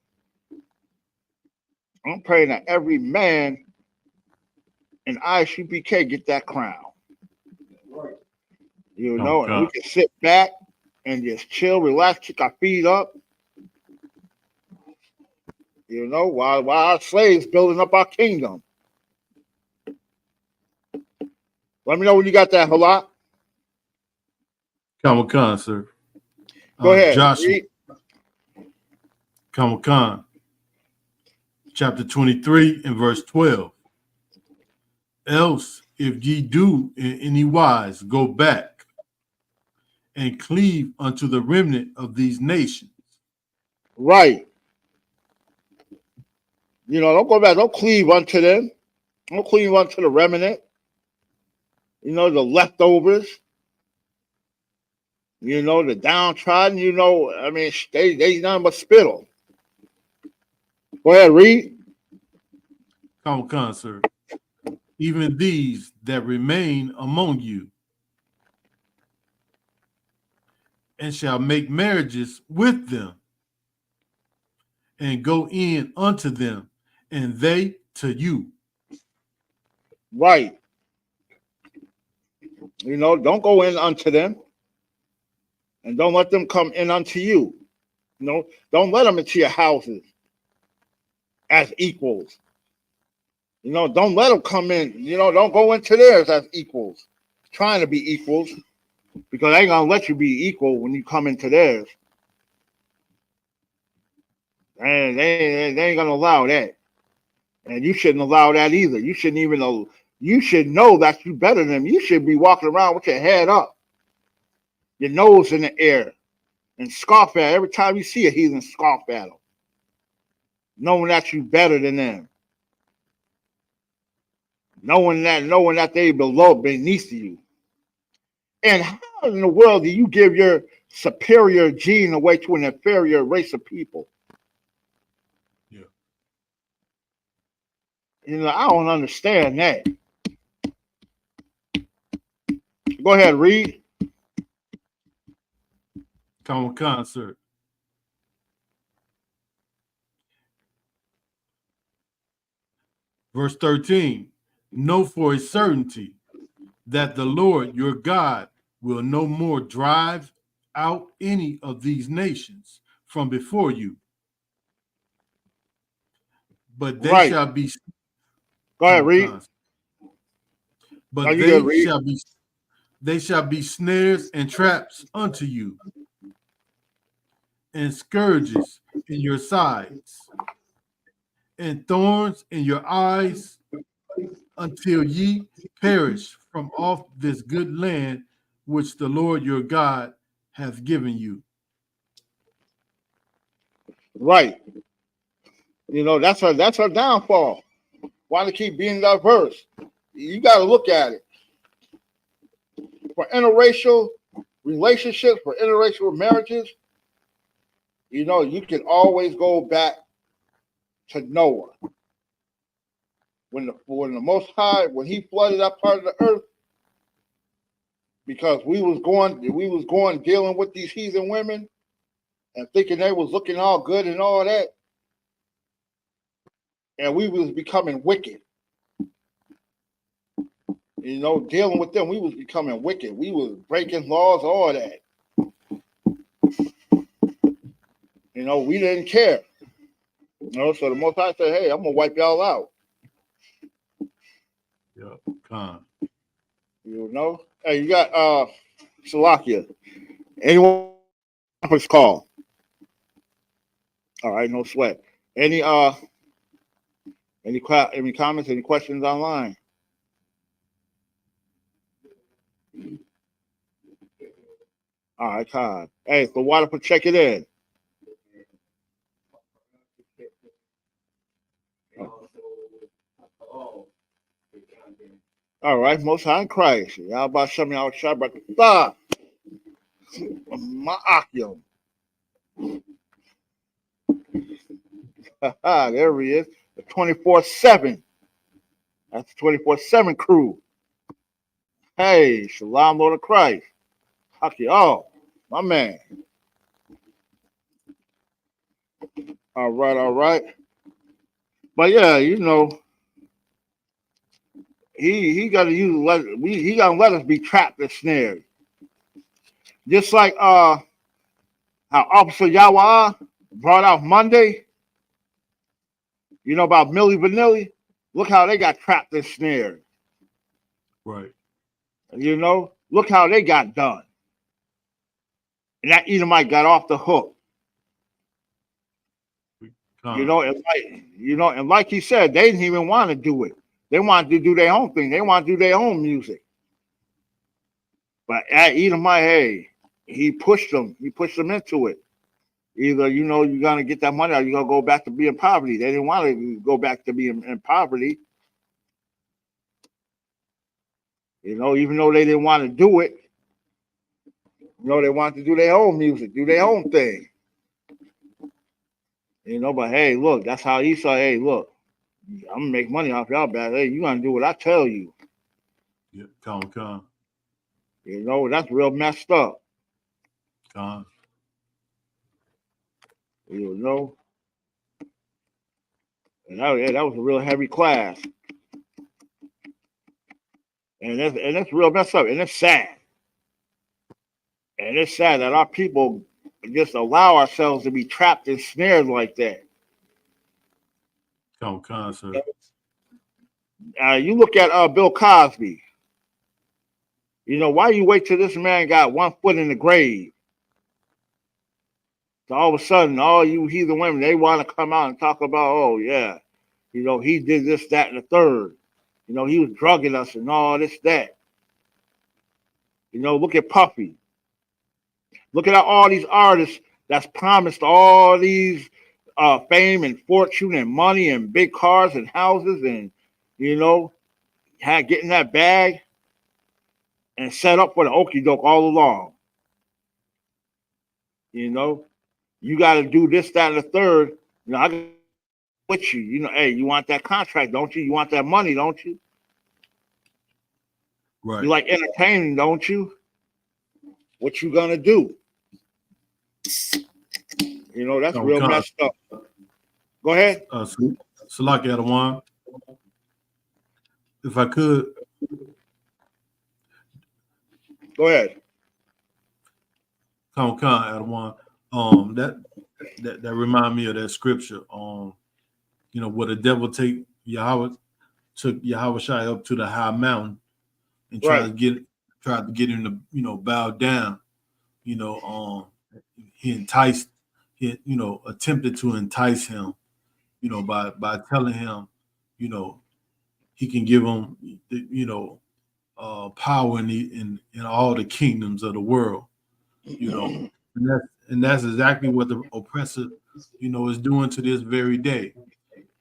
Speaker 4: I'm praying that every man in I.S.U.P.K get that crown. You know, and we can sit back and just chill, relax, kick our feet up. You know, while our slaves building up our kingdom. Let me know when you got that, Halak.
Speaker 1: Kamakan, sir.
Speaker 4: Go ahead.
Speaker 1: Joshua.
Speaker 4: Read.
Speaker 1: Kamakan. Chapter 23 and verse 12. Else, if ye do in any wise go back and cleave unto the remnant of these nations.
Speaker 4: Right. You know, don't go back. Don't cleave unto them. Don't cleave unto the remnant. You know, the leftovers. You know, the downtrodden. You know, I mean, they nothing but spittle. Go ahead, read.
Speaker 1: Kamakan, sir. Even these that remain among you, and shall make marriages with them, and go in unto them, and they to you.
Speaker 4: Right. You know, don't go in unto them, and don't let them come in unto you. You know, don't let them into your houses as equals. You know, don't let them come in. You know, don't go into theirs as equals, trying to be equals, because they ain't gonna let you be equal when you come into theirs. And they ain't gonna allow that. And you shouldn't allow that either. You shouldn't even know. You should know that you're better than them. You should be walking around with your head up, your nose in the air, and scoff at every time you see a heathen, scoff at them, knowing that you're better than them, knowing that they beneath you. And how in the world do you give your superior gene away to an inferior race of people?
Speaker 1: Yeah.
Speaker 4: You know, I don't understand that. Go ahead, read.
Speaker 1: Kamakan, sir. Verse 13. Know for a certainty that the Lord your God will no more drive out any of these nations from before you, but they
Speaker 4: Right.
Speaker 1: shall be.
Speaker 4: Go ahead, read.
Speaker 1: But
Speaker 4: Now you good, read.
Speaker 1: they shall be snares and traps unto you, and scourges in your sides, and thorns in your eyes, until ye perish from off this good land which the Lord your God hath given you.
Speaker 4: Right. You know, that's her downfall. Why they keep being diverse? You got to look at it. For interracial relationships, for interracial marriages, you know, you can always go back to Noah. When the Most High, when he flooded that part of the earth, because we was going dealing with these heathen women and thinking they was looking all good and all that, and we was becoming wicked. You know, dealing with them, we was becoming wicked. We was breaking laws, all that. You know, we didn't care. You know, so the Most High said, "Hey, I'm gonna wipe y'all out."
Speaker 1: Yeah, Khan.
Speaker 4: You know, hey, you got Salakia. Anyone conference call? All right, no sweat. Any comments, any questions online? All right, Khan. Hey, so why don't you check it in? All right, Most High in Christ. Y'all about something out Shabbat. Ma'akim. There he is. The 24/7. That's the 24/7 crew. Hey, Shalom, Lord of Christ. Haki, oh, my man. All right, all right. But yeah, you know, he got to he got to let us be trapped and snared. Just like how Officer Yahweh brought out Monday. You know about Milli Vanilli? Look how they got trapped and snared.
Speaker 1: Right.
Speaker 4: You know, look how they got done. And that Edomite got off the hook. You know, and like he said, they didn't even want to do it. They wanted to do their own thing. They want to do their own music. But at Edomite, hey, he pushed them. He pushed them into it. Either, you know, you're going to get that money or you're going to go back to being poverty. They didn't want to go back to being in poverty. You know, even though they didn't want to do it, you know, they wanted to do their own music, do their own thing. You know, but hey, look, that's how he said, hey, look, I'm going to make money off y'all bad. Hey, you going to do what I tell you.
Speaker 1: Yeah, con.
Speaker 4: You know, that's real messed up.
Speaker 1: Con.
Speaker 4: You know? And that was a real heavy class. And that's real messed up. And it's sad. And it's sad that our people just allow ourselves to be trapped and snared like that.
Speaker 1: Con, sir.
Speaker 4: You look at Bill Cosby. You know, why you wait till this man got 1 foot in the grave? So all of a sudden, all you heathen women, they want to come out and talk about, oh, yeah, you know, he did this, that, and the third. You know, he was drugging us and all this, that. You know, look at Puffy. Look at all these artists that's promised all these fame and fortune and money and big cars and houses and, you know, getting that bag and set up for the okie doke all along. You know, you got to do this, that, and the third. You know, I got with you. You know, hey, you want that contract, don't you? You want that money, don't you?
Speaker 1: Right.
Speaker 4: You like entertaining, don't you? What you gonna do? You know, that's real messed up. Go ahead.
Speaker 1: Salaki Adawan. If I could.
Speaker 4: Go ahead.
Speaker 1: Con Adawan. That remind me of that scripture. You know, where the devil took Yahweh Shai up to the high mountain and tried to get him to, you know, bow down. You know, he attempted to entice him, you know, by telling him, you know, he can give him, you know, power in all the kingdoms of the world, you know, and that's exactly what the oppressor, you know, is doing to this very day.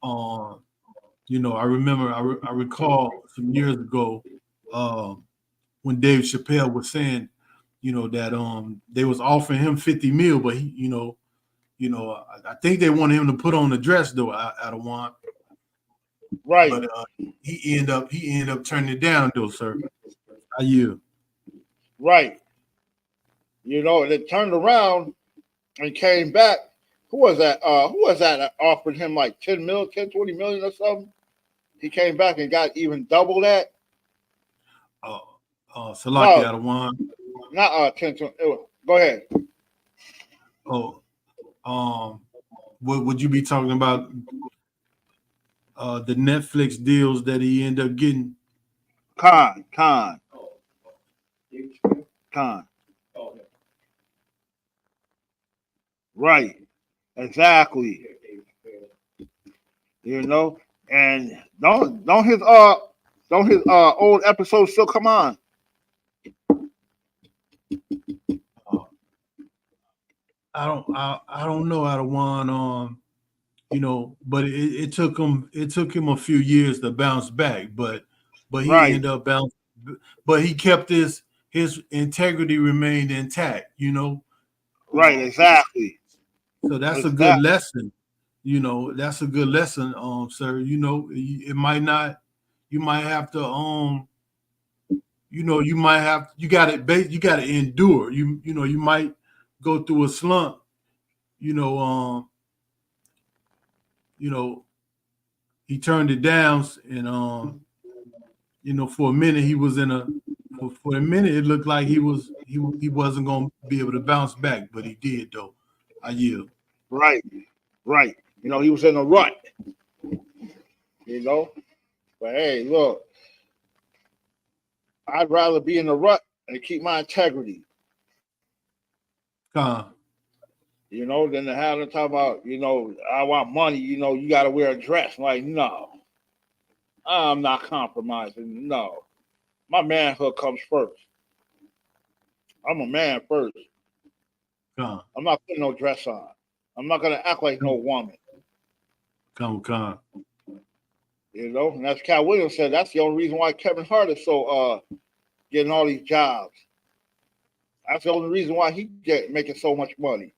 Speaker 1: You know, I remember, I recall some years ago when Dave Chappelle was saying, you know, that they was offering him 50 mil, but he, you know, I think they wanted him to put on a dress though, Adawan.
Speaker 4: Right.
Speaker 1: But he ended up turning it down though, sir. How you?
Speaker 4: Right. You know, and it turned around and came back. Who was that? Who was that offered him like 10 million, 20 million or something? He came back and got even double that.
Speaker 1: Salaki Adawan.
Speaker 4: Not 10. Go ahead.
Speaker 1: Would you be talking about the Netflix deals that he ended up getting?
Speaker 4: Con. Right. Exactly. You know, and don't his old episodes still come on?
Speaker 1: I don't know, Adawan. You know, but it took him a few years to bounce back, but he ended up bouncing, but he kept his integrity remained intact, you know.
Speaker 4: Right, exactly.
Speaker 1: So that's a good lesson, you know. That's a good lesson, sir. You know, it might not. You might have to, you know, you got to endure. You know, you might go through a slump. You know, he turned it down, and you know, for a minute he was for a minute it looked like he wasn't gonna be able to bounce back, but he did though. I yield.
Speaker 4: Right. You know, he was in a rut. you know. But hey, look, I'd rather be in the rut and keep my integrity,
Speaker 1: Con.
Speaker 4: you know, than to have them talk about, you know, I want money, you know, you got to wear a dress. Like, no, I'm not compromising. No, my manhood comes first. I'm a man first.
Speaker 1: Con.
Speaker 4: I'm not putting no dress on. I'm not going to act like no woman.
Speaker 1: Con.
Speaker 4: You know, and that's Cat Williams said that's the only reason why Kevin Hart is so getting all these jobs. That's the only reason why he making so much money.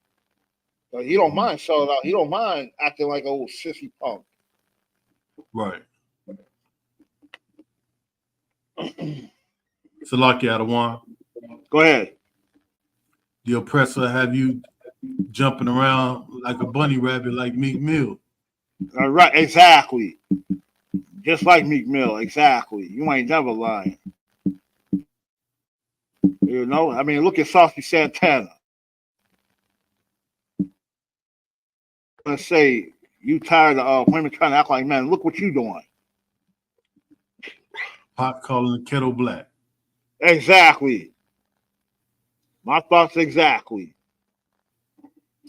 Speaker 4: So he don't mind selling out. He don't mind acting like an old sissy punk.
Speaker 1: Right. Salaki Adawan,
Speaker 4: Go ahead.
Speaker 1: the oppressor have you jumping around like a bunny rabbit like Meek Mill.
Speaker 4: All right, exactly. Just like Meek Mill, exactly. You ain't never lying. You know, I mean, look at Saucy Santana. Let's say you tired of women trying to act like men. Look what you doing.
Speaker 1: Pot calling the kettle black.
Speaker 4: Exactly. My thoughts exactly.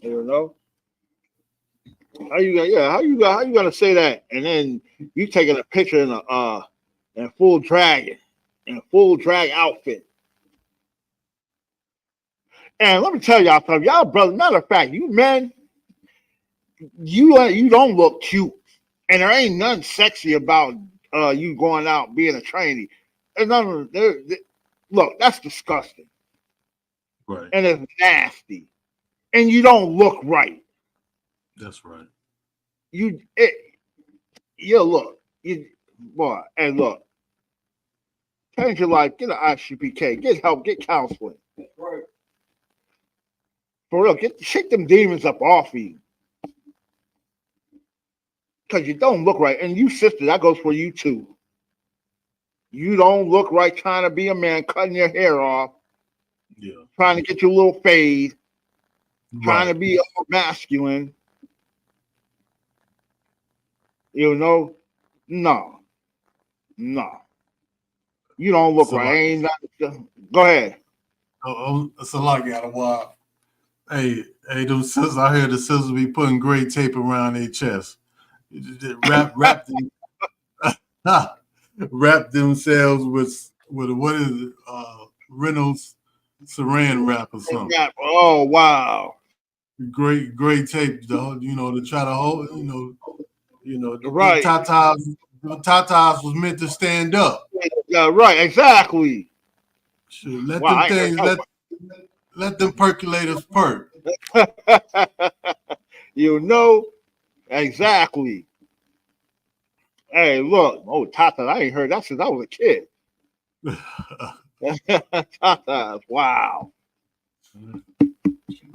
Speaker 4: You know. How you gonna say that? And then you taking a picture in full drag outfit. And let me tell y'all something, y'all brother. Matter of fact, you men, you don't look cute, and there ain't nothing sexy about you going out being a trainee. And look, that's disgusting,
Speaker 1: Right.
Speaker 4: and it's nasty, and you don't look right.
Speaker 1: That's right.
Speaker 4: You look, boy, and look, change your life, get an I.S.U.P.K, get help, get counseling. Right. For real, shake them demons up off you. Because you don't look right. And you, sister, that goes for you too. You don't look right trying to be a man, cutting your hair off.
Speaker 1: Yeah.
Speaker 4: Trying to get your little fade.
Speaker 1: Right.
Speaker 4: Trying to be masculine. You know? No. You don't look right. Ain't nothing. Go ahead.
Speaker 1: It's a lot got a while. Hey, them sisters, I hear the sisters be putting gray tape around their chest. Wrap themselves with what is it? Reynolds Saran wrap or something.
Speaker 4: Oh wow.
Speaker 1: Gray tape, to try to hold,
Speaker 4: Right.
Speaker 1: The tatas was meant to stand up.
Speaker 4: Yeah, right, exactly.
Speaker 1: Sure, let them percolators perk.
Speaker 4: You know, exactly. Hey, look, Tata, I ain't heard that since I was a kid. Tatas, wow.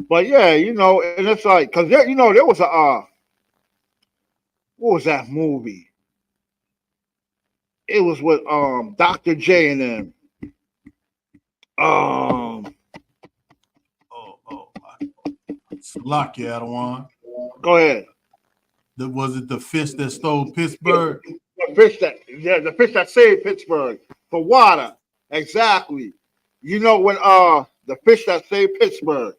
Speaker 4: But yeah, and it's like, because there was a what was that movie? It was with Dr. J and them.
Speaker 1: Lucky, Adawan.
Speaker 4: Go ahead.
Speaker 1: Was it the fish that stole Pittsburgh?
Speaker 4: The fish that saved Pittsburgh for water. Exactly. You know when the fish that saved Pittsburgh.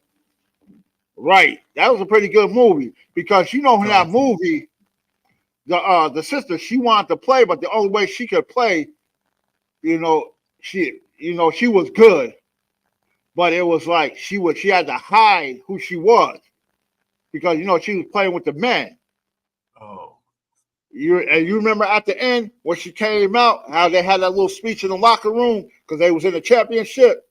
Speaker 4: Right. That was a pretty good movie because in that movie, the sister, she wanted to play, but the only way she could play, she was good. But it was like she had to hide who she was because she was playing with the men.
Speaker 1: Oh.
Speaker 4: You remember at the end when she came out, how they had that little speech in the locker room because they was in the championship,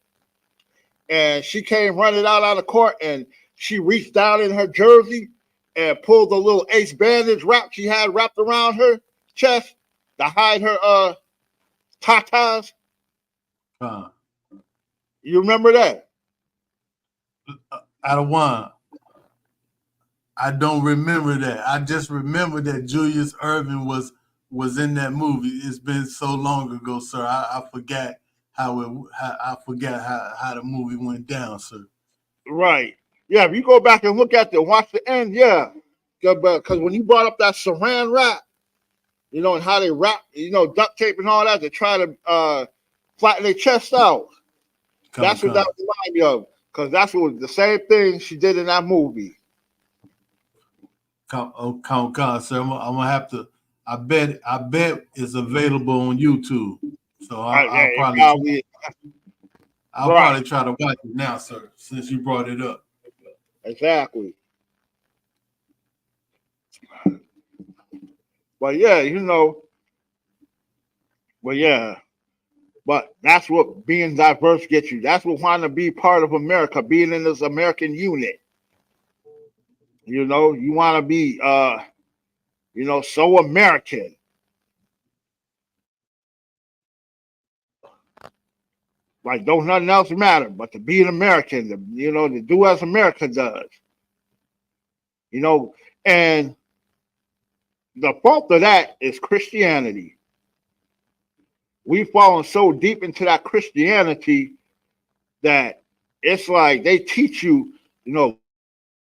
Speaker 4: and she came running out on the court and she reached down in her jersey and pulled the little ace bandage she had wrapped around her chest to hide her tatas. You remember that?
Speaker 1: Adawan. I don't remember that. I just remember that Julius Erving was in that movie. It's been so long ago, sir. I forgot how the movie went down, sir.
Speaker 4: Right. Yeah, if you go back and watch the end, yeah. Because when you brought up that saran wrap, You know, and how they wrap, you know, duct tape and all that to try to flatten their chest out. That's what that reminds me of. Because that's what the same thing she did in that movie.
Speaker 1: Sir. I'm gonna have to. I bet it's available on YouTube. So I'll probably try to watch it now, sir. Since you brought it up.
Speaker 4: Exactly. But yeah, you know. But yeah. But that's what being diverse gets you. That's what wanting to be part of America, being in this American unit. You know, you want to be, you know, so American. Like, don't nothing else matter but to be an American, you know, to do as America does. You know, and the fault of that is Christianity. We've fallen so deep into that Christianity that it's like they teach you, you know,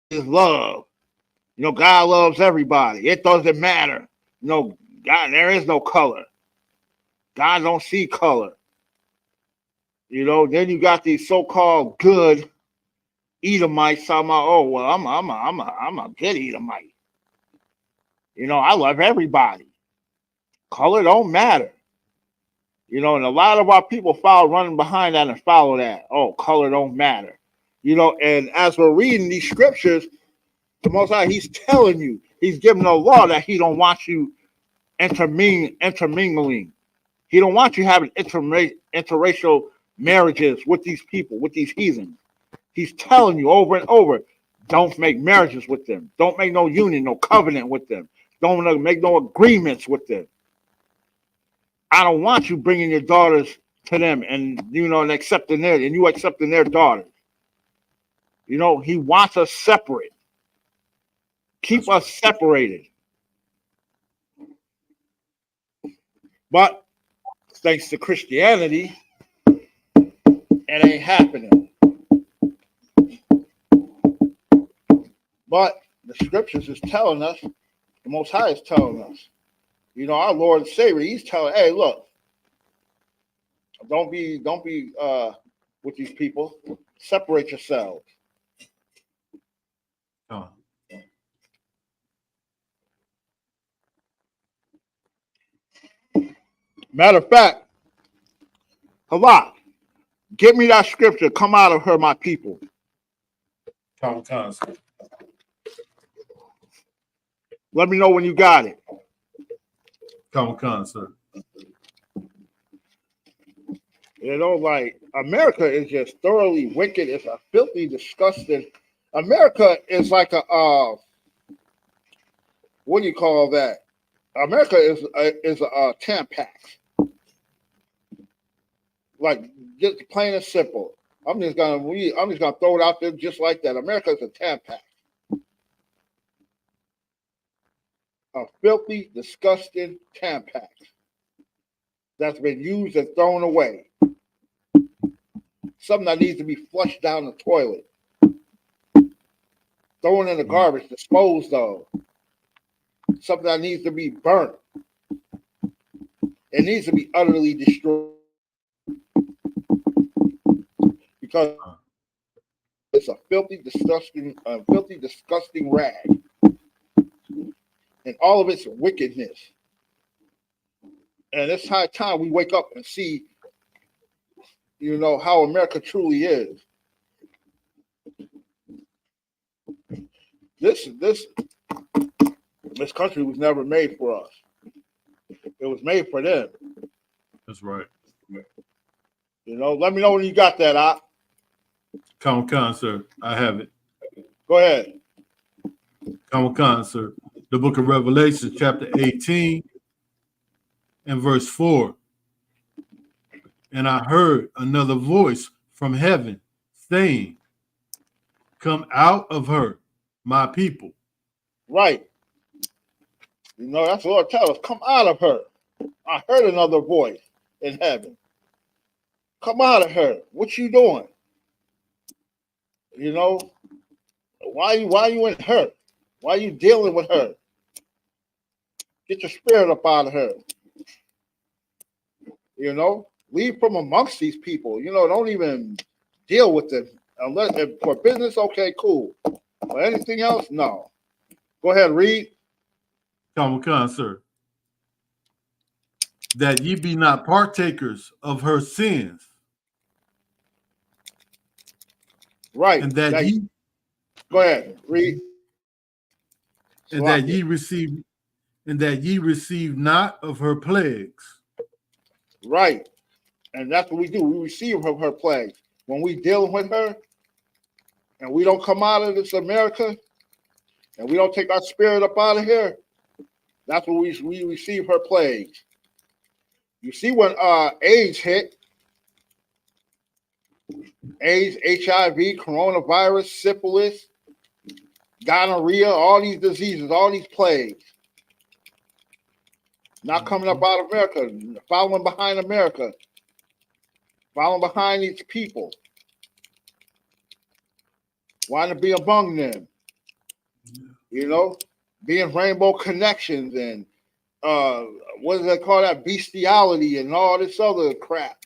Speaker 4: is love. You know, God loves everybody. It doesn't matter. You know, God, there is no color. God don't see color. You know, then you got these so-called good Edomites talking about, oh, well, I'm a good Edomite. You know, I love everybody. Color don't matter. You know, and a lot of our people running behind that and follow that. Oh, color don't matter. You know, and as we're reading these scriptures, the Most High, he's telling you, he's giving a law that he don't want you intermingling. He don't want you having interracial marriages with these people, with these heathens. He's telling you over and over, don't make marriages with them. Don't make no union, no covenant with them. Don't make no agreements with them. I don't want you bringing your daughters to them and, you know, and accepting their daughters. You know, he wants us separate. Keep us separated. But thanks to Christianity, it ain't happening. But the scriptures is telling us, the Most High is telling us, you know, our Lord and Savior, he's telling, hey, look, don't be with these people. Separate yourselves.
Speaker 1: Oh.
Speaker 4: Matter of fact, Halak, give me that scripture. Come out of her, my people. Let me know when you got it.
Speaker 1: Sir.
Speaker 4: You know, like, America is just thoroughly wicked. It's a filthy, disgusting. America is like a, what do you call that? America is a Tampax. Like, just plain and simple. I'm just gonna throw it out there just like that. America is a Tampax. A filthy, disgusting Tampax that's been used and thrown away. Something that needs to be flushed down the toilet. Thrown in the garbage, disposed of. Something that needs to be burnt. It needs to be utterly destroyed. Because it's a filthy, disgusting rag. And all of its wickedness. And it's high time we wake up and see, you know, how America truly is. This country was never made for us. It was made for them.
Speaker 1: That's right.
Speaker 4: You know, let me know when you got that, Op.
Speaker 1: Sir. I have it.
Speaker 4: Go ahead.
Speaker 1: Sir. The book of Revelation, chapter 18 and verse 4. And I heard another voice from heaven saying, come out of her, my people.
Speaker 4: Right. You know, that's what Lord tells us. Come out of her. I heard another voice in heaven. Come out of her. What you doing? You know, why you in her? Why are you dealing with her? Get your spirit up out of her. You know, leave from amongst these people. You know, don't even deal with them unless if for business. Okay, cool. But anything else, no. Go ahead, read.
Speaker 1: Come, sir. That ye be not partakers of her sins,
Speaker 4: Right.
Speaker 1: and that ye
Speaker 4: Go ahead, read.
Speaker 1: and that ye receive not of her plagues.
Speaker 4: Right. And that's what we do. We receive her plagues. When we dealing with her and we don't come out of this America and we don't take our spirit up out of here, that's when we receive her plagues. You see when AIDS hit, AIDS, HIV, coronavirus, syphilis, gonorrhea, all these diseases, all these plagues, not coming up out of America, following behind America, following behind these people, wanting to be among them, you know, being rainbow connections and what do they call that, bestiality and all this other crap.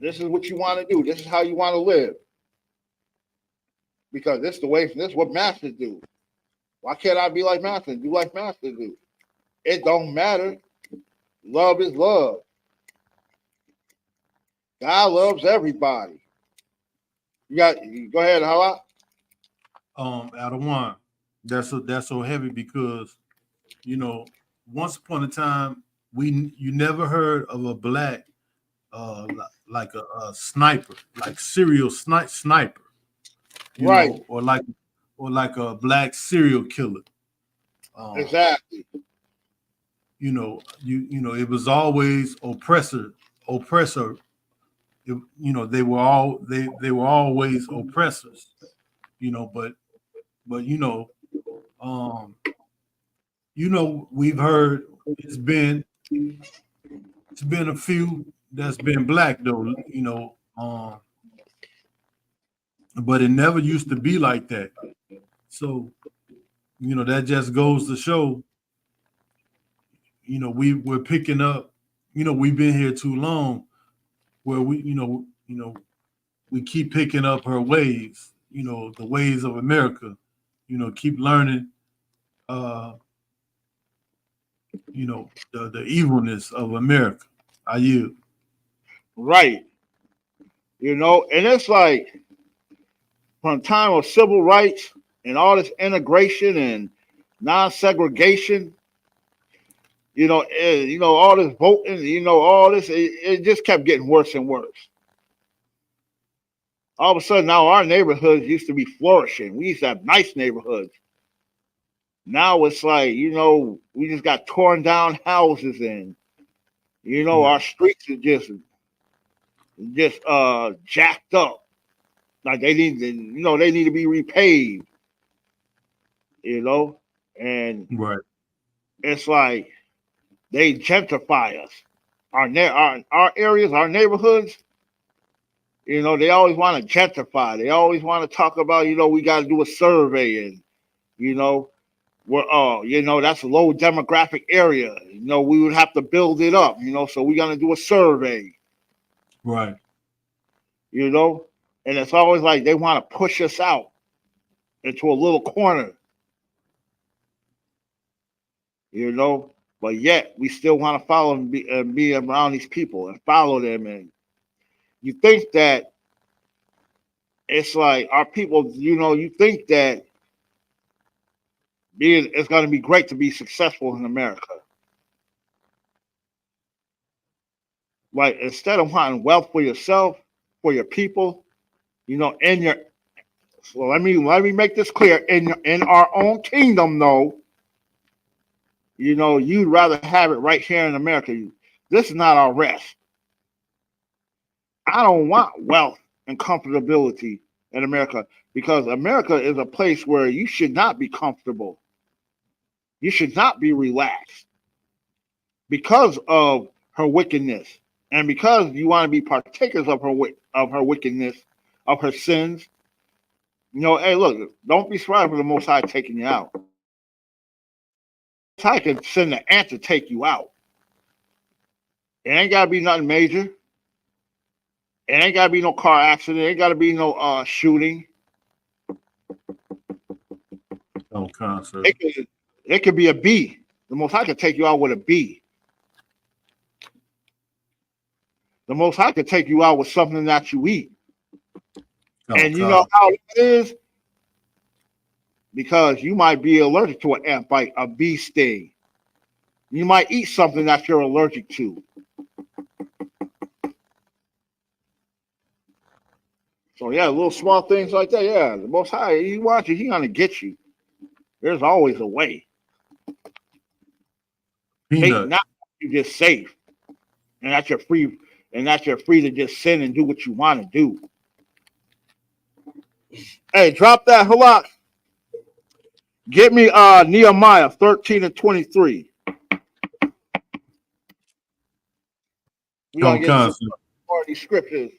Speaker 4: This is what you want to do. This is how you want to live. Because this is the way, this is what masters do. Why can't I be like master and do like master do? It don't matter. Love is love. God loves everybody. Go ahead, Hala.
Speaker 1: Out of one. That's so heavy because, you know, once upon a time you never heard of a black like a sniper, like serial sniper, you
Speaker 4: Right.
Speaker 1: know, or like a black serial killer.
Speaker 4: Exactly.
Speaker 1: You know, it was always oppressor. You know, they were always oppressors. You know, but we've heard it's been a few that's been black though. You know, but it never used to be like that. So, you know, that just goes to show, you know, we're picking up, you know, we've been here too long where we keep picking up her ways, you know, the ways of America, you know, keep learning, you know, the evilness of America. I yield.
Speaker 4: Right. You know, and it's like from time of civil rights and all this integration and non-segregation, you know, all this voting, you know, all this, it just kept getting worse and worse. All of a sudden, now our neighborhoods used to be flourishing. We used to have nice neighborhoods. Now it's like, you know, we just got torn down houses and, you know, our streets are just jacked up. Like they need to be repaved, you know, and
Speaker 1: Right.
Speaker 4: it's like they gentrify us. Our areas, our neighborhoods, you know, they always want to gentrify. They always want to talk about, you know, we got to do a survey and, you know, you know, that's a low demographic area. You know, we would have to build it up, you know, so we're going to do a survey.
Speaker 1: Right.
Speaker 4: You know, and it's always like they want to push us out into a little corner. You know, but yet we still want to follow and be around these people and follow them. And you think that it's like our people, you know, you think that it's going to be great to be successful in America. Like instead of wanting wealth for yourself, for your people, you know, so let me make this clear. In our own kingdom, though, you know, you'd rather have it right here in America. This is not our rest. I don't want wealth and comfortability in America because America is a place where you should not be comfortable. You should not be relaxed because of her wickedness and because you want to be partakers of her wickedness, of her sins. You know, hey, look, don't be surprised for the Most High taking you out. The Most High can send an ant to take you out. It ain't gotta be nothing major. It ain't gotta be no car accident. It ain't gotta be no shooting.
Speaker 1: No concert.
Speaker 4: It could be a bee. The Most High could take you out with a bee. The Most High could take you out with something that you eat. And you know how it is? Because you might be allergic to an ant bite, a bee sting. You might eat something that you're allergic to. So yeah, little small things like that. Yeah, the Most High, He wants you. He gonna get you. There's always a way. Think not you just safe, and that you're free, to just sin and do what you want to do. Hey, drop that halak. Get me Nehemiah 13 and 23. We gotta get some more of these scriptures,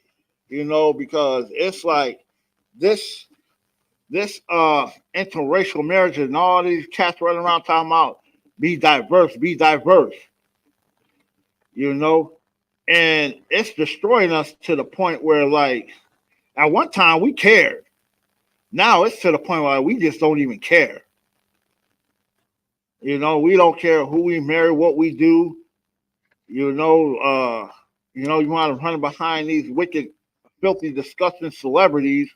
Speaker 4: you know, because it's like this interracial marriage and all these cats running around talking about be diverse, you know, and it's destroying us to the point where, like, at one time we cared. Now it's to the point where we just don't even care. You know, we don't care who we marry, what we do. You know, you want to run behind these wicked, filthy, disgusting celebrities.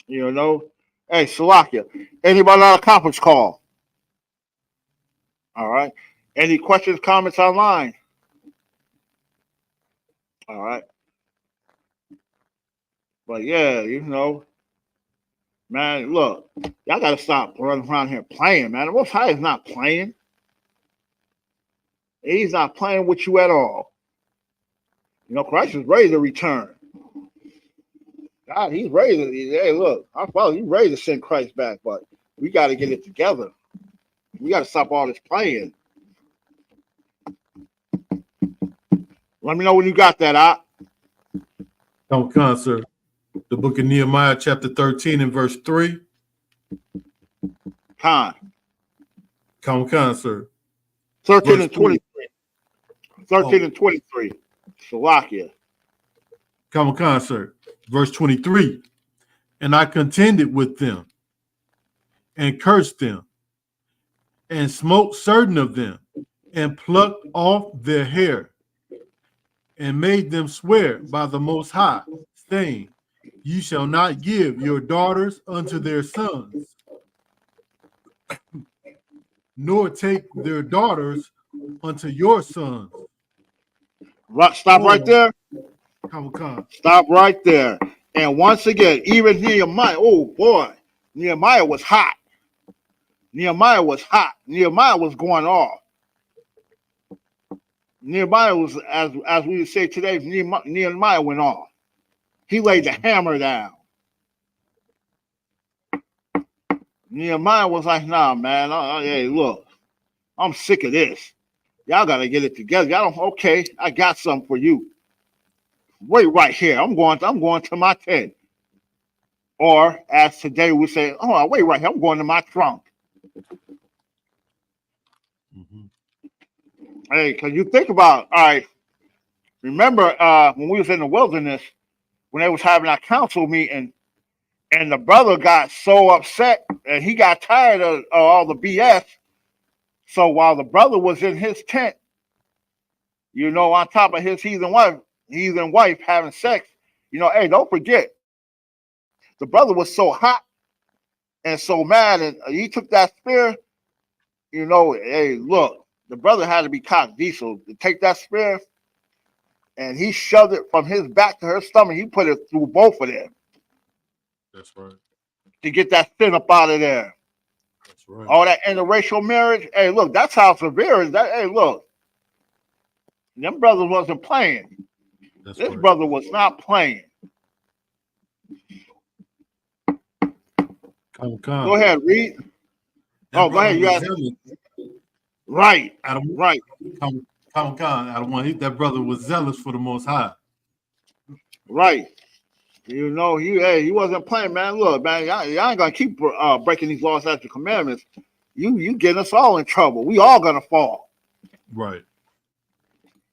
Speaker 4: You know, hey, Salakia, anybody on a conference call? All right. Any questions, comments online? All right. But yeah, you know, man, look, y'all got to stop running around here playing, man. The Most High is not playing. He's not playing with you at all. You know, Christ is ready to return. God, he's ready to, hey, look, he's ready to send Christ back, but we got to get it together. We got to stop all this playing. Let me know when you got that out.
Speaker 1: On concert. The book of Nehemiah, chapter 13 and verse 3. Come concert.
Speaker 4: 13 and 23. 13 and 23. Salakia.
Speaker 1: Come concert. Verse 23. And I contended with them and cursed them and smote certain of them and plucked off their hair and made them swear by the Most High, saying, you shall not give your daughters unto their sons, nor take their daughters unto your sons.
Speaker 4: Stop right there.
Speaker 1: Come.
Speaker 4: Stop right there. And once again, even Nehemiah, oh boy, Nehemiah was hot. Nehemiah was going off. Nehemiah was, as we would say today, Nehemiah went off. He laid the hammer down. Nehemiah was like, nah, man, hey, look, I'm sick of this. Y'all got to get it together. Okay, I got something for you. Wait right here. I'm going to my tent. Or as today we say, oh, wait right here. I'm going to my trunk. Mm-hmm. Hey, because you think about, all right, remember when we was in the wilderness, when they was having our council meeting, and the brother got so upset and he got tired of all the BS. So while the brother was in his tent, you know, on top of his heathen wife having sex, you know, hey, don't forget, the brother was so hot and so mad, and he took that spear, you know, hey, look, the brother had to be cock diesel to take that spear, and he shoved it from his back to her stomach. He put it through both of them.
Speaker 1: That's right.
Speaker 4: To get that sin up out of there.
Speaker 1: That's right.
Speaker 4: All that interracial marriage. Hey, look, that's how severe is that. Hey, look, them brothers wasn't playing. This brother was not playing. Go ahead, read. Go ahead. You asked. Right. Right.
Speaker 1: That brother was zealous for the Most High.
Speaker 4: Right. You know, he wasn't playing, man. Look, man, y'all ain't gonna keep breaking these laws, statutes, commandments. You getting us all in trouble. We all gonna fall.
Speaker 1: Right.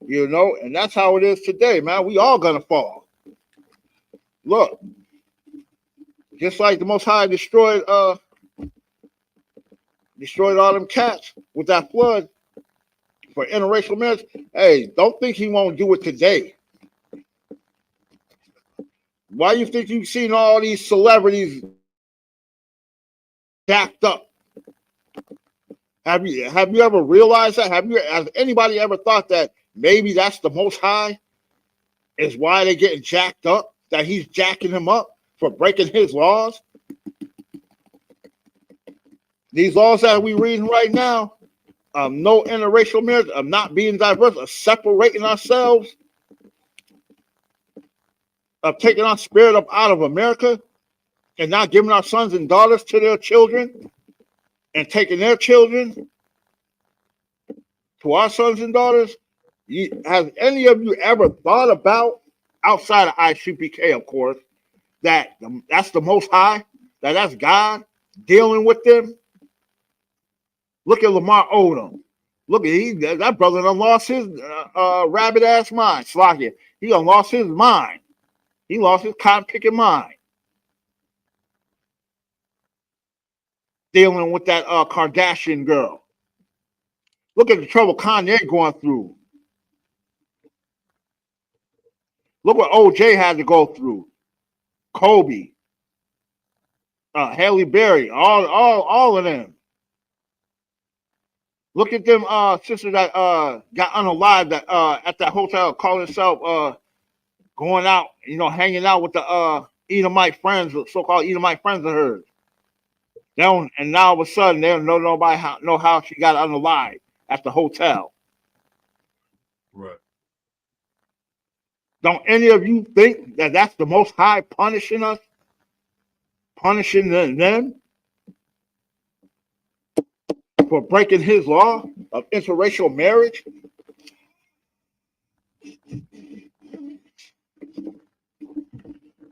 Speaker 4: You know, and that's how it is today, man. We all gonna fall. Look, just like the Most High destroyed all them cats with that flood for interracial marriage. Hey, don't think he won't do it today. Why you think you've seen all these celebrities jacked up? Have you ever realized that? Has anybody ever thought that maybe that's the Most High is why they're getting jacked up? That he's jacking them up for breaking his laws? These laws that we're reading right now, no interracial marriage, of not being diverse, of separating ourselves, of taking our spirit up out of America and not giving our sons and daughters to their children and taking their children to our sons and daughters. Has any of you ever thought about, outside of I.S.U.P.K, of course, that's the Most High, that's God dealing with them? Look at Lamar Odom. Look at that brother done lost his rabbit ass mind. Slocky. He done lost his mind. He lost his cotton picking mind. Dealing with that Kardashian girl. Look at the trouble Kanye going through. Look what OJ had to go through. Kobe, Halle Berry, all of them. Look at them sisters that got unalived that at that hotel, calling herself going out, you know, hanging out with the Edomite friends, so-called Edomite friends of hers. They don't, and now all of a sudden they don't know how she got unalived at the hotel.
Speaker 1: Right.
Speaker 4: Don't any of you think that that's the Most High punishing us? Punishing them for breaking his law of interracial marriage?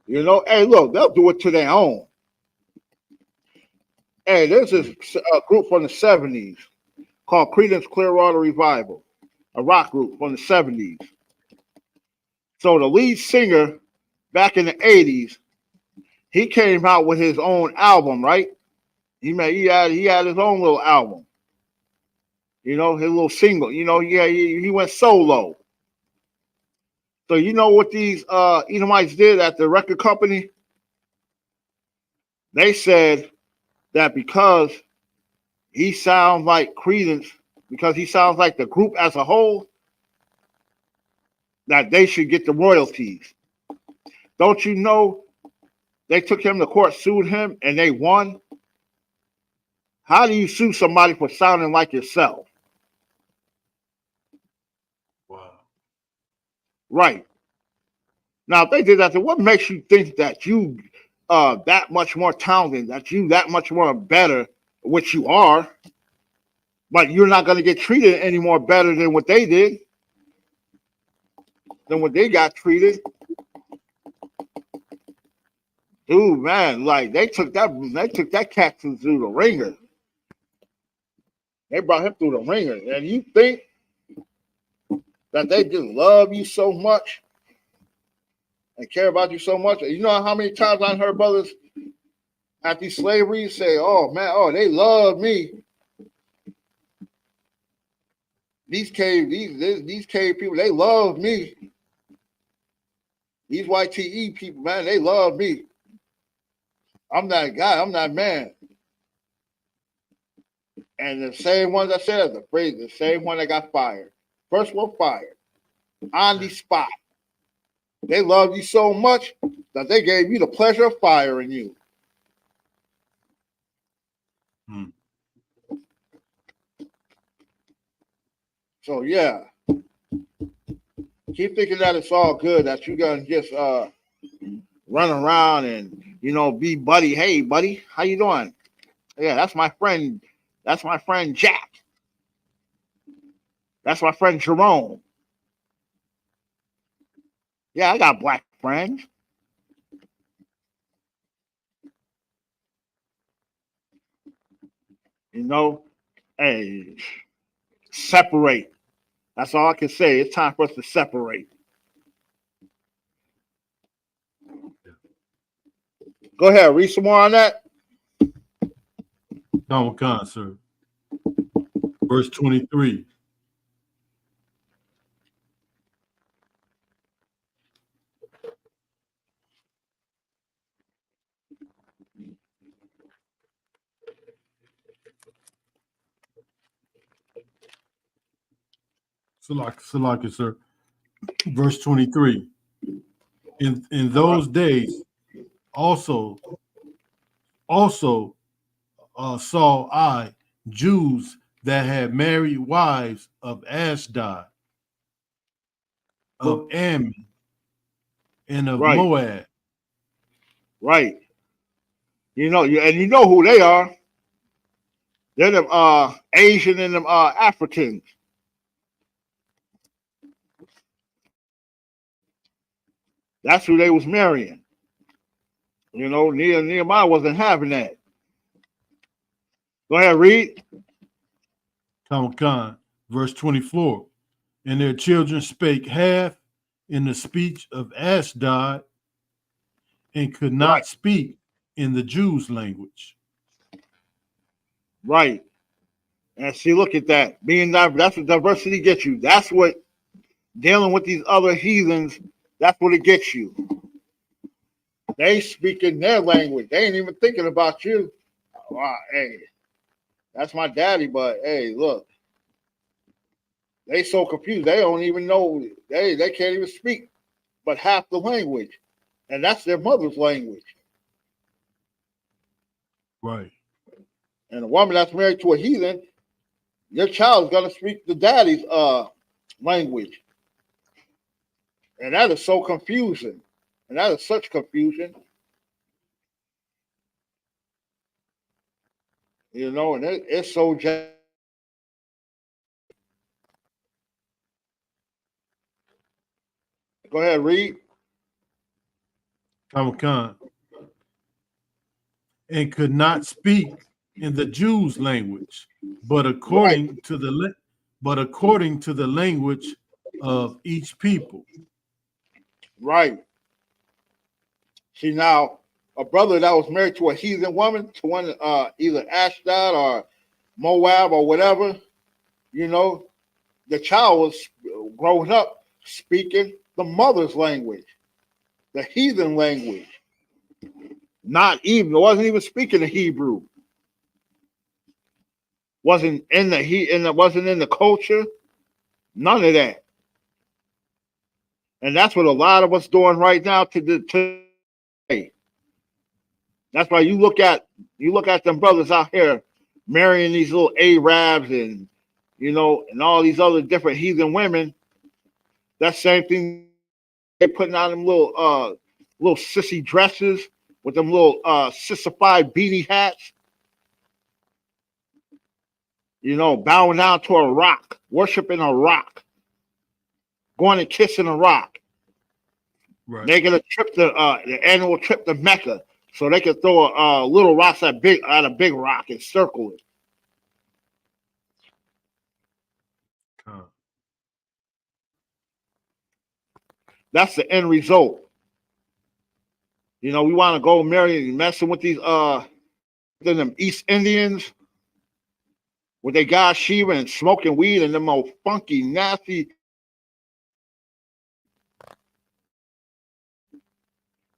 Speaker 4: You know, hey, look, they'll do it to their own. Hey, there's this group from the 70s called Creedence Clearwater Revival, a rock group from the 70s. So the lead singer back in the 80s, he came out with his own album, right? He had his own little album. You know, his little single. You know, he went solo. So you know what these Edomites did at the record company? They said that because he sounds like Creedence, because he sounds like the group as a whole, that they should get the royalties. Don't you know they took him to court, sued him, and they won? How do you sue somebody for sounding like yourself?
Speaker 1: Wow.
Speaker 4: Right. Now, if they did that, then what makes you think that you that much more talented, that you that much more better, which you are, but you're not going to get treated any more better than what they did, than what they got treated? Dude, man, like they took that cat through the ringer. They brought him through the ringer. And you think that they just love you so much and care about you so much? You know how many times I heard brothers at these slaveries say, "Oh man, oh they love me." These cave people, they love me. These YTE people, man, they love me. I'm that guy. I'm that man. And the same ones I said, the same one that got fired. First one fired on the spot. They loved you so much that they gave you the pleasure of firing you. So yeah, keep thinking that it's all good, that you're gonna just run around and be buddy. Hey, buddy, how you doing? Yeah, that's my friend. That's my friend Jack. That's my friend Jerome. Yeah, I got black friends. You know, hey, separate. That's all I can say. It's time for us to separate. Go ahead, read some more on that.
Speaker 1: Khan, sir. Verse 23. Salaki, sir. Verse 23. In those days also saw I Jews that had married wives of Ashdod, of Ammon, and of
Speaker 4: Right,
Speaker 1: Moab.
Speaker 4: right. You know, and you know who they are. They're them Asian and them Africans. That's who they was marrying. You know, Nehemiah wasn't having that. Go ahead, read.
Speaker 1: Khan, verse 24. And their children spake half in the speech of Ashdod and could
Speaker 4: Right,
Speaker 1: not speak in the Jews' language.
Speaker 4: right. And see, look at that. That's what diversity gets you. That's what dealing with these other heathens, that's what it gets you. They speak in their language. They ain't even thinking about you. Wow, hey, that's my daddy, but hey, look, they so confused. They don't even know. They can't even speak but half the language, and that's their mother's language.
Speaker 1: Right.
Speaker 4: And a woman that's married to a heathen, your child is gonna speak the daddy's language, and that is so confusing. And that is such confusion, you know. And it's so. Go ahead, read.
Speaker 1: Khan, and could not speak in the Jews' language, but
Speaker 4: Right,
Speaker 1: according to the language of each people.
Speaker 4: right. See now, a brother that was married to a heathen woman, to one either Ashdod or Moab or whatever, you know, the child was growing up speaking the mother's language, the heathen language. Not even, wasn't even speaking the Hebrew. Wasn't in the wasn't in the culture. None of that. And that's what a lot of us doing right now today. That's why you look at them brothers out here marrying these little Arabs and you know and all these other different heathen women. That same thing they putting on them little sissy dresses with them little sissified beanie hats, you know, bowing down to a rock, worshiping a rock, going and kissing a rock.
Speaker 1: Right.
Speaker 4: They get a trip to the annual trip to Mecca, so they can throw little rocks at a big rock and circle it.
Speaker 1: Khan.
Speaker 4: That's the end result. You know, we want to go marry and messing with these them East Indians with their god Shiva and smoking weed and them old funky, nasty.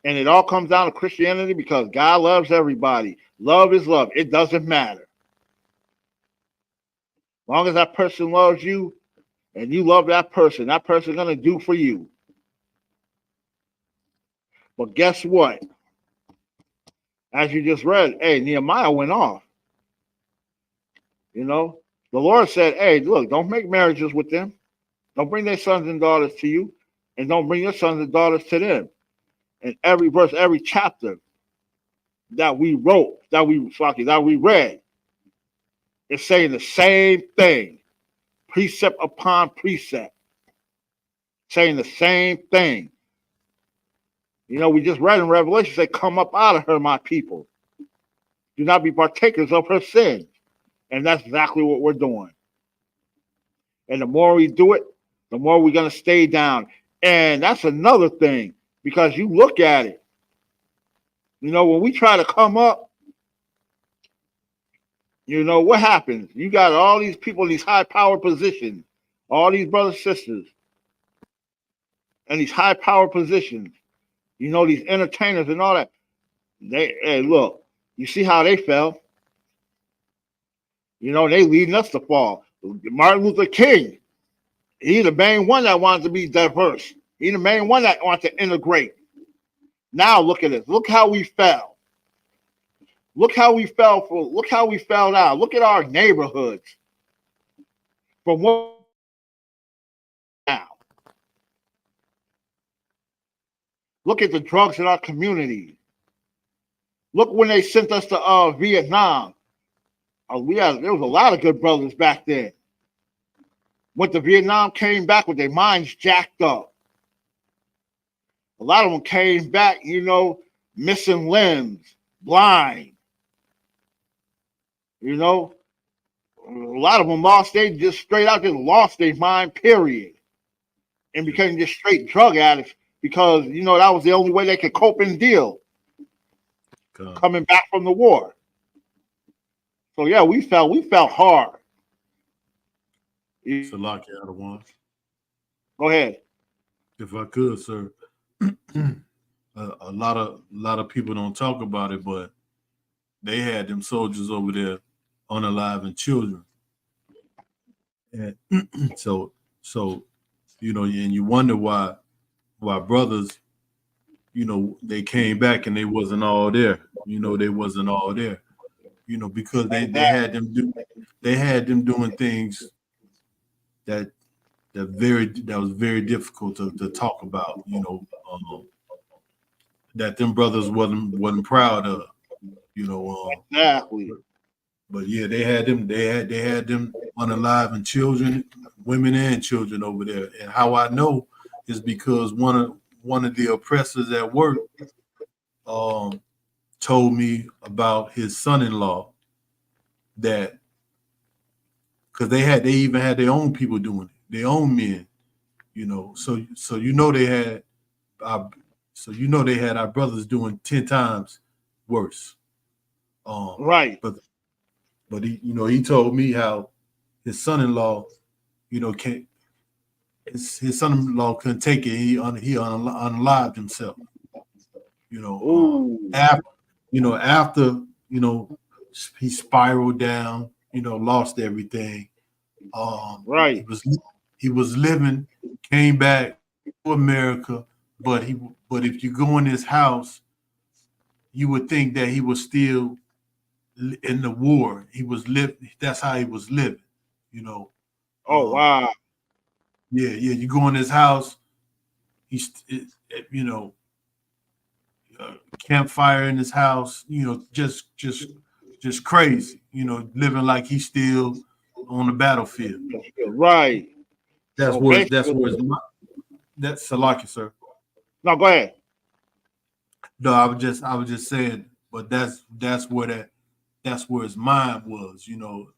Speaker 4: And it all comes down to Christianity because God loves everybody. Love is love. It doesn't matter. As long as that person loves you and you love that person gonna do for you. But guess what? As you just read, hey, Nehemiah went off. You know, the Lord said, hey, look, don't make marriages with them. Don't bring their sons and daughters to you, and don't bring your sons and daughters to them. And every verse, every chapter that we wrote, that we read, is saying the same thing, precept upon precept, saying the same thing. You know, we just read in Revelation, say, come up out of her, my people. Do not be partakers of her sins. And that's exactly what we're doing. And the more we do it, the more we're going to stay down. And that's another thing, because you look at it, you know, when we try to come up, you know, what happens? You got all these people in these high power positions, all these brothers, sisters, and these high power positions, you know, these entertainers and all that. Hey, look, you see how they fell? You know, they leading us to fall. Martin Luther King, he's the main one that wants to be diverse. He's the main one that wants to integrate. Now look at this. Look how we fell. Look how we fell now. Look at our neighborhoods. From what now? Look at the drugs in our community. Look when they sent us to Vietnam. There was a lot of good brothers back then. Went to Vietnam, came back with their minds jacked up. A lot of them came back, you know, missing limbs, blind. You know, a lot of them lost their mind, period. And became just straight drug addicts because, you know, that was the only way they could cope and deal. Coming back from the war. So yeah, we felt hard.
Speaker 1: It's a lot out of one.
Speaker 4: Go ahead.
Speaker 1: If I could, sir. a lot of people don't talk about it, but they had them soldiers over there unaliving children. And so you know, and you wonder why brothers, you know, they came back and they wasn't all there. You know, they wasn't all there. You know, because they had them doing things that was very difficult to talk about. You know, that them brothers wasn't proud of. You know,
Speaker 4: exactly.
Speaker 1: But yeah, they had them unaliving children, women and children over there. And how I know is because one of the oppressors at work told me about his son-in-law, that because they even had their own people doing it, their own men, you know. So you know they had our brothers doing 10 times worse.
Speaker 4: Right.
Speaker 1: But he told me how his son-in-law, you know, his son-in-law couldn't take it. He unalived himself. You know, after he spiraled down, you know, lost everything.
Speaker 4: Right.
Speaker 1: He was living, came back to America, but if you go in his house, you would think that he was still in the war. He was living. That's how he was living. You know.
Speaker 4: Oh wow.
Speaker 1: Yeah. You go in his house, campfire in his house. You know, just crazy. You know, living like he's still on the battlefield.
Speaker 4: Right.
Speaker 1: That's Salaki, sir.
Speaker 4: No, go ahead.
Speaker 1: No, I was just saying, but that's where his mind was, you know.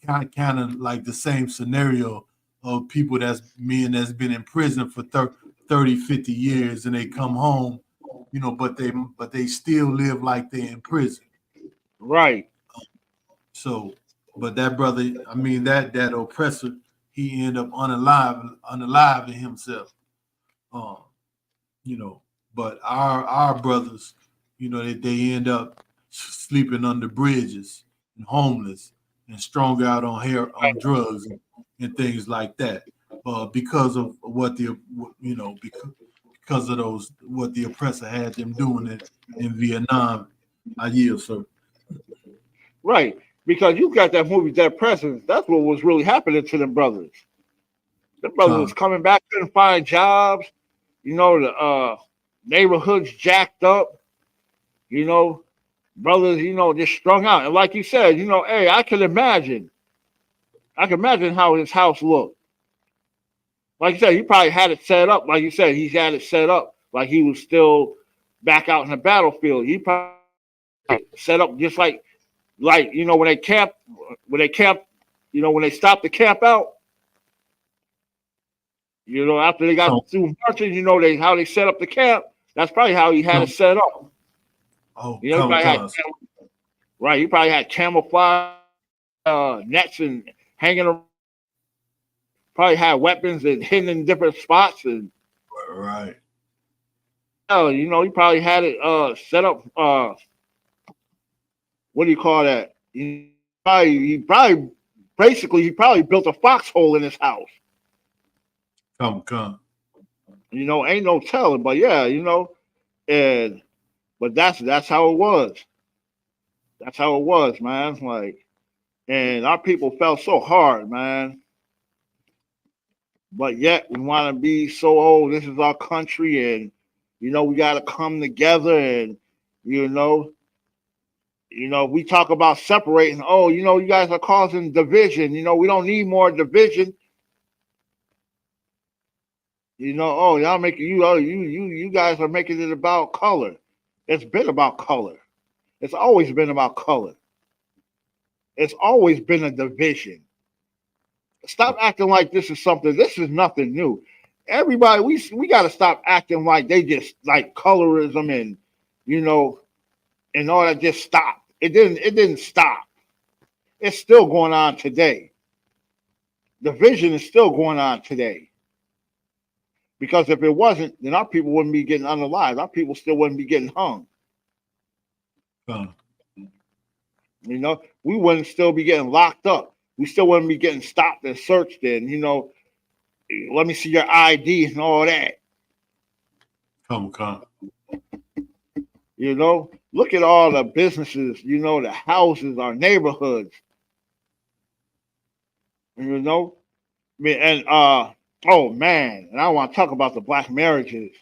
Speaker 1: Kind of like the same scenario of people that's been in prison for 30, 50 years, and they come home, you know, but they still live like they're in prison.
Speaker 4: Right.
Speaker 1: So, but that brother, I mean, that oppressor, he ended up unaliving himself. You know, but our brothers, you know, they end up sleeping under bridges and homeless and strung out on drugs and things like that, because of what because of what the oppressor had them doing in Vietnam. I yield, sir.
Speaker 4: Right, because you got that movie Dead Presidents. That's what was really happening to them brothers. The brothers was coming back, couldn't find jobs. You know, the neighborhoods jacked up. You know, brothers, you know, just strung out. And like you said, you know, hey, I can imagine how his house looked. Like you said, he probably had it set up. Like you said, he had it set up like he was still back out in the battlefield. He probably set up just like like, you know, when they camp, you know, when they stopped the camp out, you know, after they got through marching, you know, how they set up the camp. That's probably how he had it set up.
Speaker 1: Oh,
Speaker 4: you know, he probably had camouflage nets and hanging around. Probably had weapons and hidden in different spots, and
Speaker 1: right.
Speaker 4: You know, he probably had it set up. What do you call that? He probably built a foxhole in his house.
Speaker 1: Come.
Speaker 4: You know, ain't no telling, but yeah, you know, but that's how it was. That's how it was, man. Like, and our people felt so hard, man. But yet we want to be so old. This is our country, and you know we got to come together, and you know, we talk about separating. Oh, you know, you guys are causing division. You know, we don't need more division. You know, oh, y'all making you guys are making it about color. It's been about color. It's always been about color. It's always been a division. Stop acting like this is something. This is nothing new. Everybody, we got to stop acting like they just like colorism and you know and all that just stopped. It didn't stop. It's still going on today. Division is still going on today. Because if it wasn't, then our people wouldn't be getting unalived. Our people still wouldn't be getting hung. You know, we wouldn't still be getting locked up. We still wouldn't be getting stopped and searched and, you know, let me see your ID and all that.
Speaker 1: Come.
Speaker 4: You know, look at all the businesses, you know, the houses, our neighborhoods. You know, I mean, and oh man, and I want to talk about the black marriages.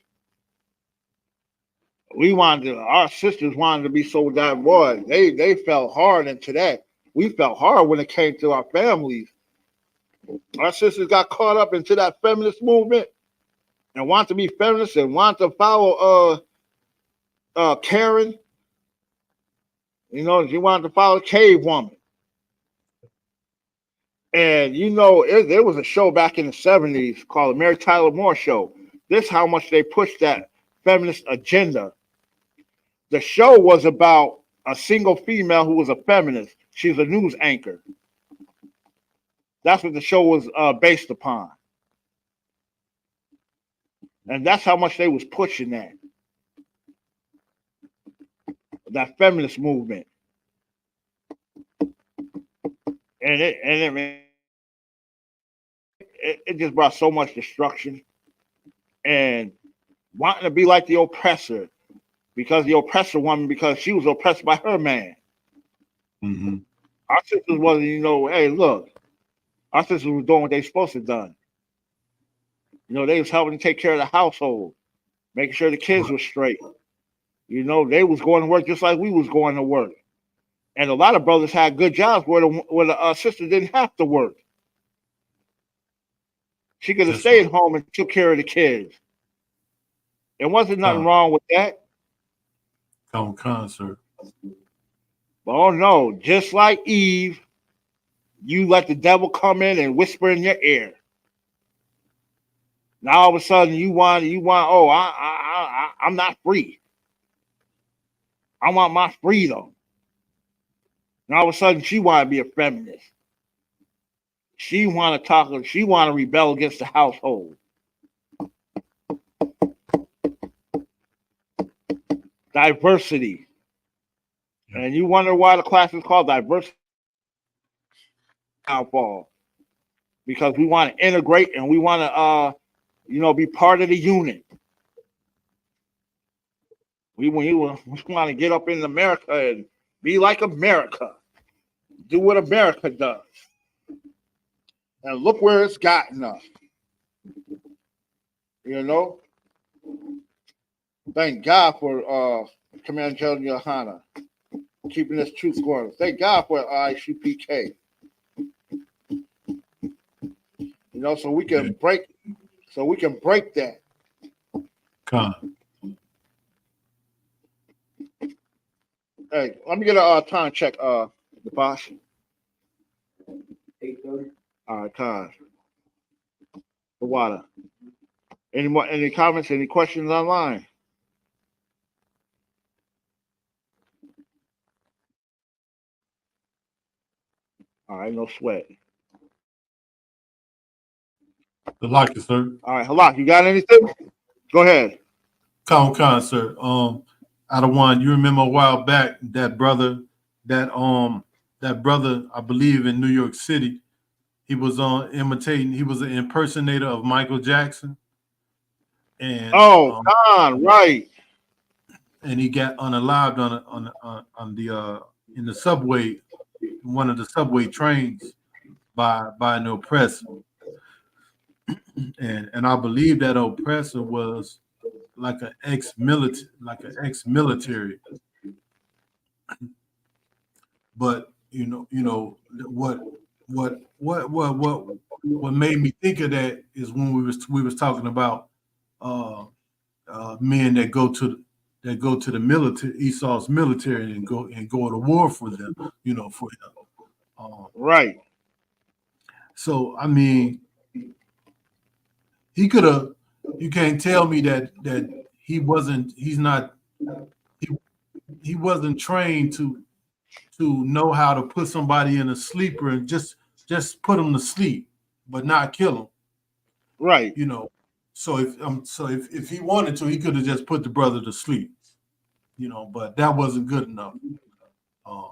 Speaker 4: Our sisters wanted to be so that boy. They felt hard into that. We felt hard when it came to our families. Our sisters got caught up into that feminist movement and want to be feminists and want to follow Karen. You know, she wanted to follow Cave Woman. And you know, there was a show back in the 70s called the Mary Tyler Moore Show. This is how much they pushed that feminist agenda. The show was about a single female who was a feminist. She's a news anchor. That's what the show was based upon. And that's how much they was pushing that feminist movement. And it just brought so much destruction and wanting to be like the oppressor because the oppressor woman, because she was oppressed by her man.
Speaker 1: Mm-hmm.
Speaker 4: Our sisters wasn't, you know, hey, look, our sisters was doing what they supposed to done. You know, they was helping to take care of the household, making sure the kids were straight. You know, they was going to work just like we was going to work. And a lot of brothers had good jobs where the sister didn't have to work. She could have stayed home and took care of the kids. There wasn't nothing wrong with that.
Speaker 1: Sir.
Speaker 4: But oh no, just like Eve, you let the devil come in and whisper in your ear. Now all of a sudden you want, oh, I'm not free. I want my freedom. Now all of a sudden she want to be a feminist. She want to rebel against the household. Diversity. And you wonder why the class is called diversity downfall. Because we want to integrate and we want to be part of the unit. We want to get up in America and be like America. Do what America does. And look where it's gotten us. You know? Thank God for Commander General YAHANNA keeping this truth going. Thank God for I.S.U.P.K. You know, so we can break that. Hey, let me get a time check. The boss.
Speaker 2: 8:30.
Speaker 4: All right, cuz. The water. Any comments, any questions online? All right, no sweat.
Speaker 1: The lock it, sir.
Speaker 4: All right, Halak, you got anything? Go ahead.
Speaker 1: Con, sir. Out of one, you remember a while back that brother, I believe in New York City, he was imitating. He was an impersonator of Michael Jackson, and
Speaker 4: Oh, Khan, right.
Speaker 1: and he got unalived on the in the subway, one of the subway trains by an oppressor, and I believe that oppressor was like an ex-military. But what made me think of that is when we was talking about men that go to the military, Esau's military, and go to war for them, for him.
Speaker 4: Right.
Speaker 1: So I mean, he could have. You can't tell me that he wasn't. He's not. He wasn't trained to know how to put somebody in a sleeper and just put them to sleep, but not kill them.
Speaker 4: Right.
Speaker 1: So if he wanted to, he could have just put the brother to sleep. But that wasn't good enough. I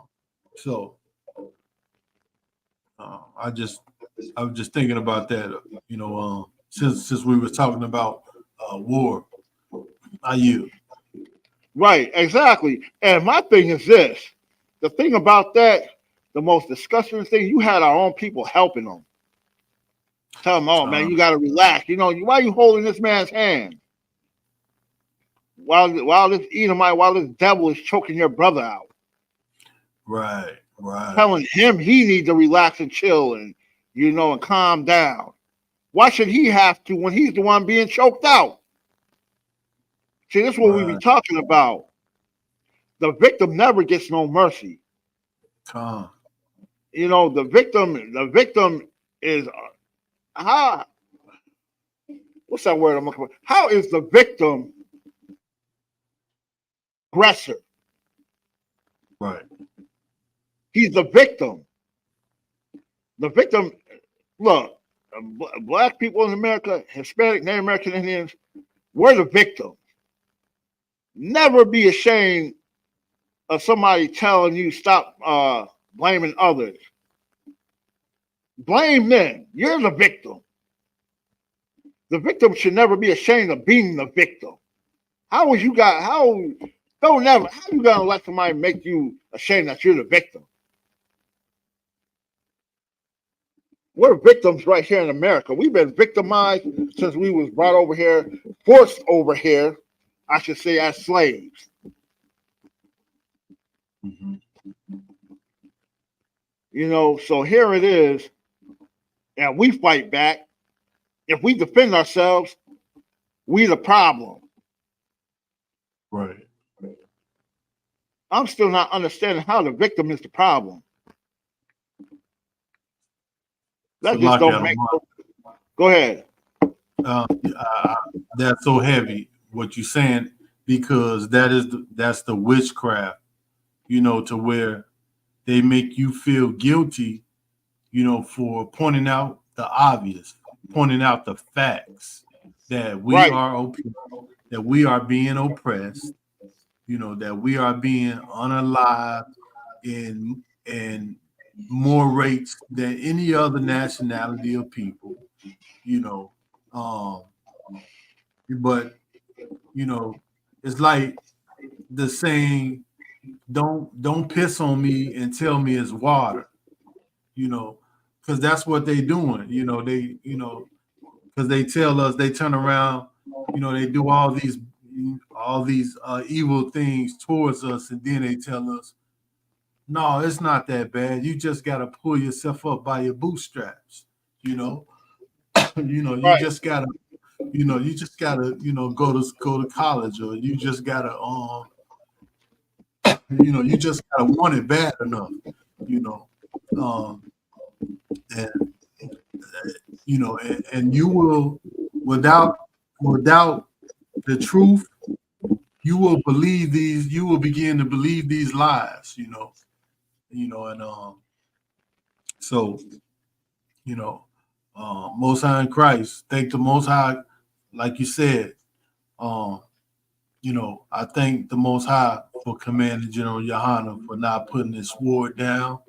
Speaker 1: was just thinking about that. Since we were talking about war, I.U.
Speaker 4: Right, exactly. And my thing is this. The thing about that, the most disgusting thing, you had our own people helping them. Tell them, oh, man, you got to relax. Why are you holding this man's hand? While this Edomite, while this devil is choking your brother out.
Speaker 1: Right.
Speaker 4: Telling him he needs to relax and chill and, and calm down. Why should he have to when he's the one being choked out? See, this is what we be talking about. The victim never gets no mercy.
Speaker 1: Calm.
Speaker 4: The victim is how. What's that word I'm looking for? How is the victim aggressor?
Speaker 1: Right.
Speaker 4: He's the victim. The victim. Look, black people in America, Hispanic, Native American Indians, we're the victim. Never be ashamed of somebody telling you stop blaming others. Blame them. You're the victim. The victim should never be ashamed of being the victim. How you gonna let somebody make you ashamed that you're the victim? We're victims right here in America. We've been victimized since we was brought over here, forced over here, I should say, as slaves.
Speaker 1: Mm-hmm.
Speaker 4: So here it is, and we fight back. If we defend ourselves, we the problem.
Speaker 1: Right.
Speaker 4: I'm still not understanding how the victim is the problem. That just don't make sense. Go ahead.
Speaker 1: That's so heavy what you're saying, because that's the witchcraft, to where they make you feel guilty, for pointing out the obvious, pointing out the facts that we that we are being oppressed, that we are being unalived in more rates than any other nationality of people, but it's like the saying, don't piss on me and tell me it's water, because that's what they doing. Because they tell us, they turn around, they do all these evil things towards us, and then they tell us, no, it's not that bad. You just got to pull yourself up by your bootstraps. You just gotta, go to college, or you just gotta, you just gotta want it bad enough. you know, and you know, and you will without the truth, you will believe these. You will begin to believe these lies. And so Most High in Christ. Thank the Most High, like you said. Um, I thank the Most High for Commander General Yohanna for not putting his sword down.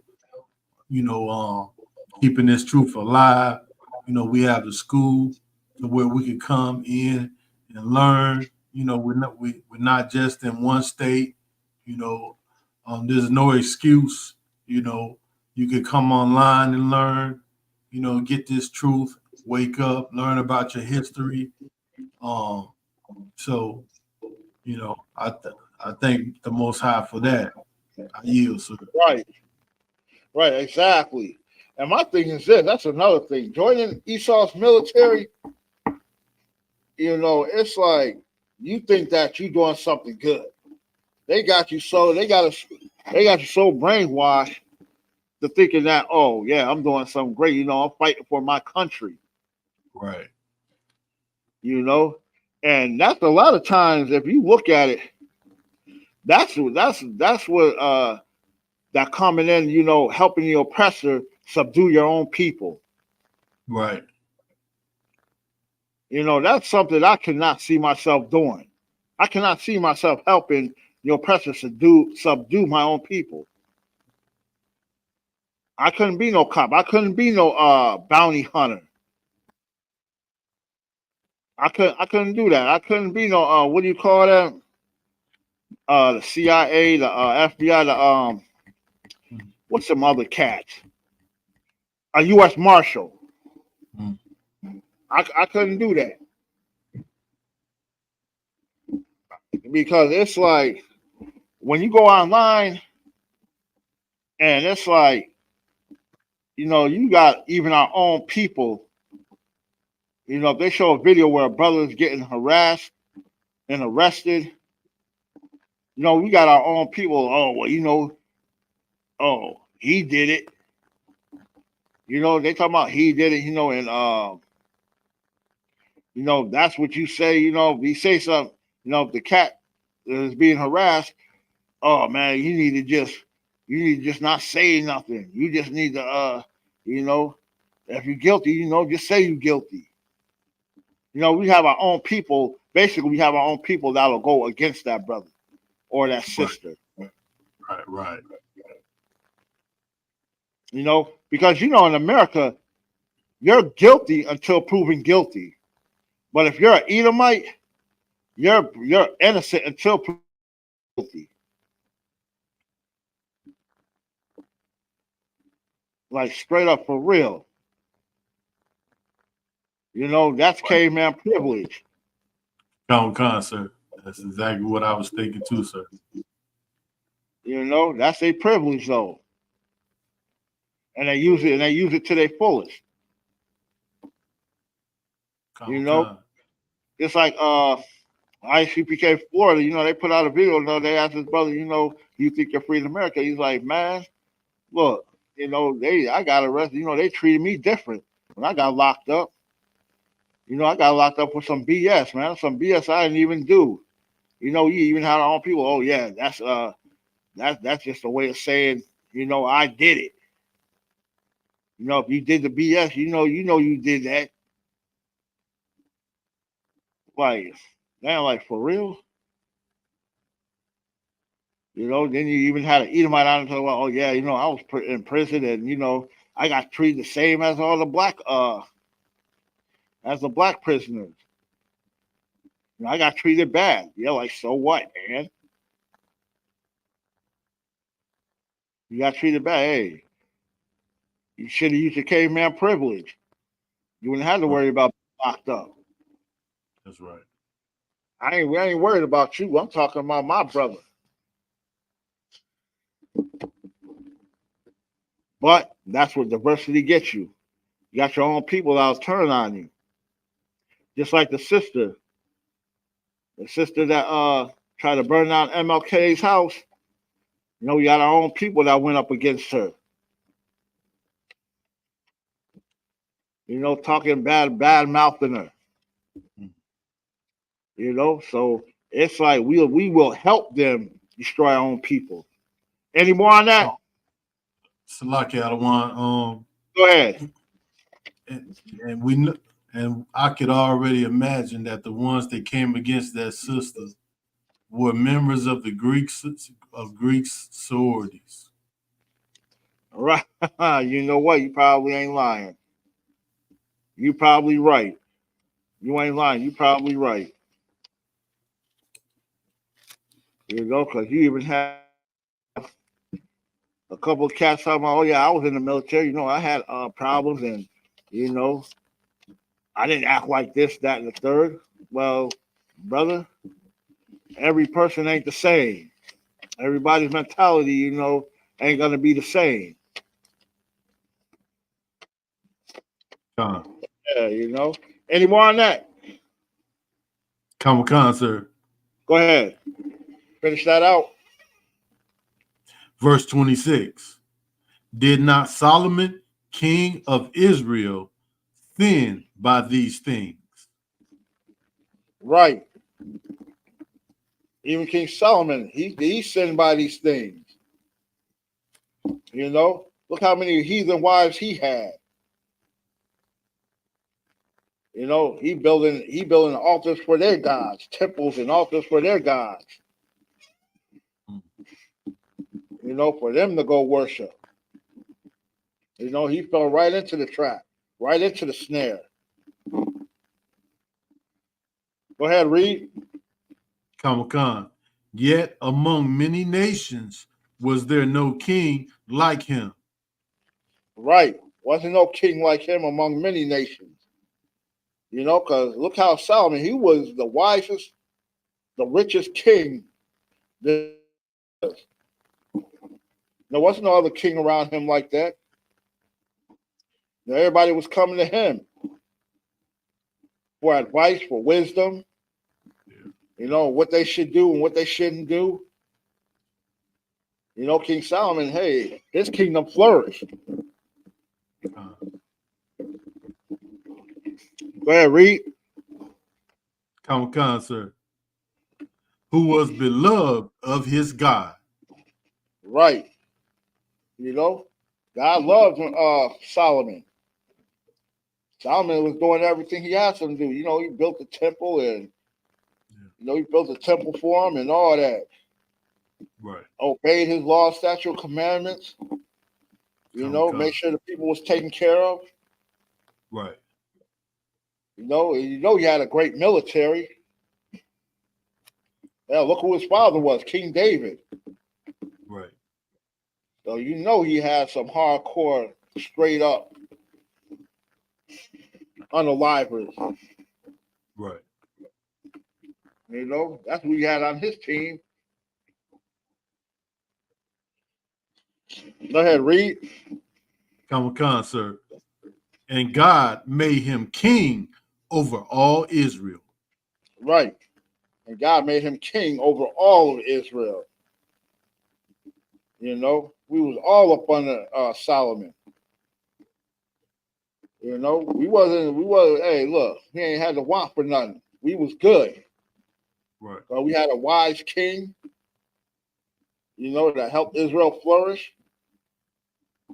Speaker 1: Keeping this truth alive. We have the school to where we can come in and learn. We're not just in one state. There's no excuse. You can come online and learn. Get this truth. Wake up, learn about your history. Um, so I thank the Most High for that. I yield, sir.
Speaker 4: Right, exactly. And my thing is this, that's another thing. Joining Esau's military, it's like you think that you're doing something good. They got you so brainwashed to thinking that, oh yeah, I'm doing something great. I'm fighting for my country.
Speaker 1: Right.
Speaker 4: And that's a lot of times if you look at it, that's what that coming in, helping the oppressor subdue your own people.
Speaker 1: Right.
Speaker 4: That's something I cannot see myself doing. I cannot see myself helping the oppressor subdue my own people. I couldn't be no cop. I couldn't be no bounty hunter. I couldn't do that. I couldn't be no what do you call that? The CIA, the FBI, the what's some other cats? A U.S. Marshal.
Speaker 1: Mm.
Speaker 4: I couldn't do that because it's like when you go online and it's like you got even our own people. If they show a video where a brother is getting harassed and arrested, we got our own people. Oh, well, oh, he did it. They talking about he did it, and that's what you say, if you say something, if the cat is being harassed, oh man, you need to just not say nothing. You just need to if you're guilty, just say you're guilty. We have our own people. Basically, we have our own people that'll go against that brother or that sister.
Speaker 1: Right.
Speaker 4: Because in America, you're guilty until proven guilty. But if you're an Edomite, you're innocent until proven guilty. Like straight up for real. That's caveman privilege.
Speaker 1: Con, sir. That's exactly what I was thinking too, sir.
Speaker 4: That's a privilege though. And they use it to their fullest.
Speaker 1: Con.
Speaker 4: It's like I.S.U.P.K. Florida, they put out a video, they asked his brother, you think you're free in America? He's like, man, look, I got arrested, they treated me different when I got locked up. I got locked up for some BS, man. Some BS I didn't even do. You even had our own people. Oh yeah, that's just a way of saying, I did it. If you did the BS, you did that. Like, man, like for real. Then you even had an Edomite out and talk about, oh yeah, I was in prison and I got treated the same as all the black prisoners. I got treated bad. Yeah, like so what, man? You got treated bad. Hey, you should have used your caveman privilege. You wouldn't have to worry about being locked up.
Speaker 1: That's right.
Speaker 4: I ain't worried about you. I'm talking about my brother. But that's what diversity gets you. You got your own people that'll turn on you. Just like the sister that tried to burn down MLK's house. You know, we got our own people that went up against her. You know, talking bad mouthing her. You know, so it's like we will help them destroy our own people. Any more on that?
Speaker 1: Salaki Adawan,
Speaker 4: Go ahead.
Speaker 1: and we kn- and I could already imagine that the ones that came against that sister were members of the Greek sororities.
Speaker 4: All right. You know what? You probably ain't lying. You probably right. You ain't lying. You probably right. You know, because you even have a couple of cats talking about, oh yeah, I was in the military. You know, I had problems, and you know, I didn't act like this, that, and the third. Well, brother, every person ain't the same. Everybody's mentality, you know, ain't gonna be the same.
Speaker 1: Con,
Speaker 4: Yeah, you know. Any more on that?
Speaker 1: Common sir.
Speaker 4: Go ahead. Finish that out.
Speaker 1: Verse 26. Did not Solomon, king of Israel, sin by these things?
Speaker 4: Right. Even King Solomon, he sinned by these things. You know, look how many heathen wives he had. You know, he building altars for their gods, temples and altars for their gods. You know, for them to go worship. You know, he fell right into the trap, right into the snare. Go ahead, read.
Speaker 1: Common. Yet among many nations was there no king like him.
Speaker 4: Right. Wasn't no king like him among many nations. You know, because look how Solomon, he was the wisest, the richest king. There wasn't no other king around him like that. You know, everybody was coming to him for advice, for wisdom, you know, what they should do and what they shouldn't do. You know, King Solomon, hey, his kingdom flourished. Go ahead, read.
Speaker 1: Common, sir. Who was beloved of his God.
Speaker 4: Right. You know, God loved Solomon. Solomon was doing everything he asked him to do. You know, he built the temple and, you know, he built a temple for him and all that.
Speaker 1: Right.
Speaker 4: Obeyed his law, statute, commandments. You know, make sure the people was taken care of.
Speaker 1: Right.
Speaker 4: You know, he had a great military. Yeah, look who his father was, King David.
Speaker 1: Right.
Speaker 4: So you know he had some hardcore, straight up unalivers.
Speaker 1: Right.
Speaker 4: You know, that's what he had on his team. Go ahead, read.
Speaker 1: Common, sir. And God made him king over all Israel.
Speaker 4: Right. And God made him king over all of Israel. You know, we was all up under Solomon. You know, we wasn't, hey, look, we ain't had to want for nothing. We was good.
Speaker 1: Right.
Speaker 4: We had a wise king, you know, that helped Israel flourish.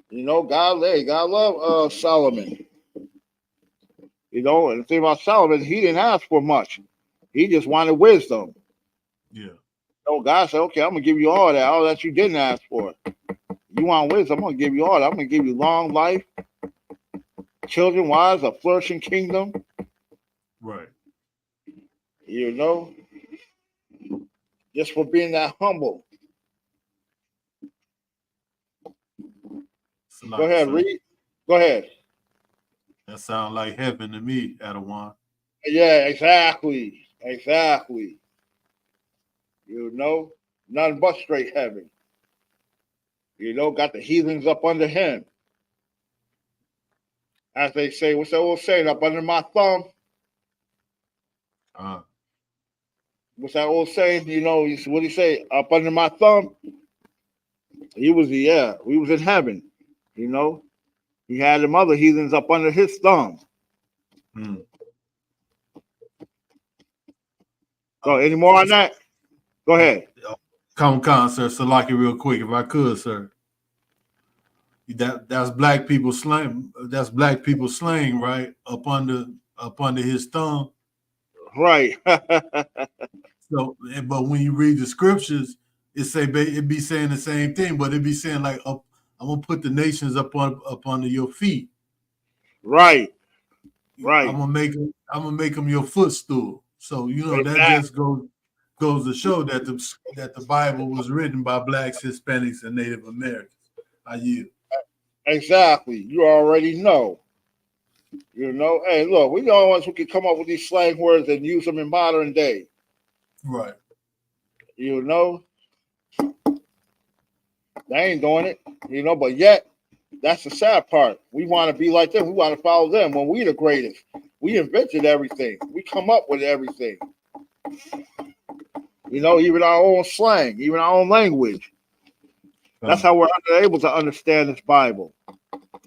Speaker 4: You know, God loved Solomon. You know, and the thing about Solomon, he didn't ask for much. He just wanted wisdom.
Speaker 1: Yeah.
Speaker 4: So God said, okay, I'm going to give you all that you didn't ask for. You want wisdom, I'm going to give you all that. I'm going to give you long life, children, wives, a flourishing kingdom.
Speaker 1: Right.
Speaker 4: You know, just for being that humble. Go ahead, read. Go ahead.
Speaker 1: That sounds like heaven to me, Adawan.
Speaker 4: Yeah, exactly. Exactly. You know, nothing but straight heaven. You know, got the heathens up under him. As they say, what's that old saying? Up under my thumb. What's that old saying? You know, what do you say? Up under my thumb. He was we was in heaven, you know. He had them other heathens up under his thumb.
Speaker 1: Hmm.
Speaker 4: So any more on that? Go ahead.
Speaker 1: Come, sir. Salaki, real quick, if I could, sir. That's black people slang. That's black people slang, right? Up under his thumb.
Speaker 4: Right.
Speaker 1: So, but when you read the scriptures, it be saying the same thing, but it be saying like, I'm gonna put the nations up under your feet.
Speaker 4: Right.
Speaker 1: I'm gonna make them your footstool. So that
Speaker 4: Exactly.
Speaker 1: just goes to show that the Bible was written by blacks, Hispanics, and Native Americans. I yield.
Speaker 4: Exactly. You already know. Hey, look, we the only ones who can come up with these slang words and use them in modern day.
Speaker 1: Right.
Speaker 4: They ain't doing it. But yet, that's the sad part. We want to be like them. We want to follow them when we the greatest. We invented everything. We come up with everything. Even our own slang, even our own language. That's how we're able to understand this Bible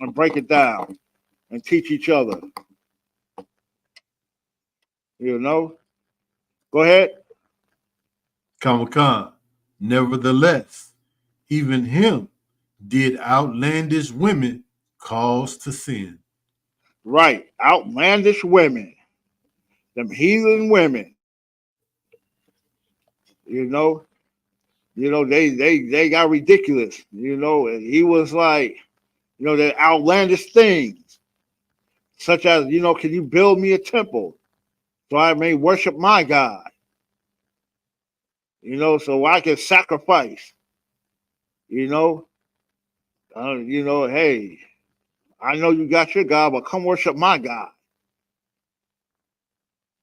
Speaker 4: and break it down and teach each other. Go ahead.
Speaker 1: Khan. Nevertheless, even him did outlandish women cause to sin.
Speaker 4: Right. Outlandish women. Them heathen women. They got ridiculous, and he was like, the outlandish things, such as, can you build me a temple so I may worship my God, so I can sacrifice, hey, I know you got your God, but come worship my God.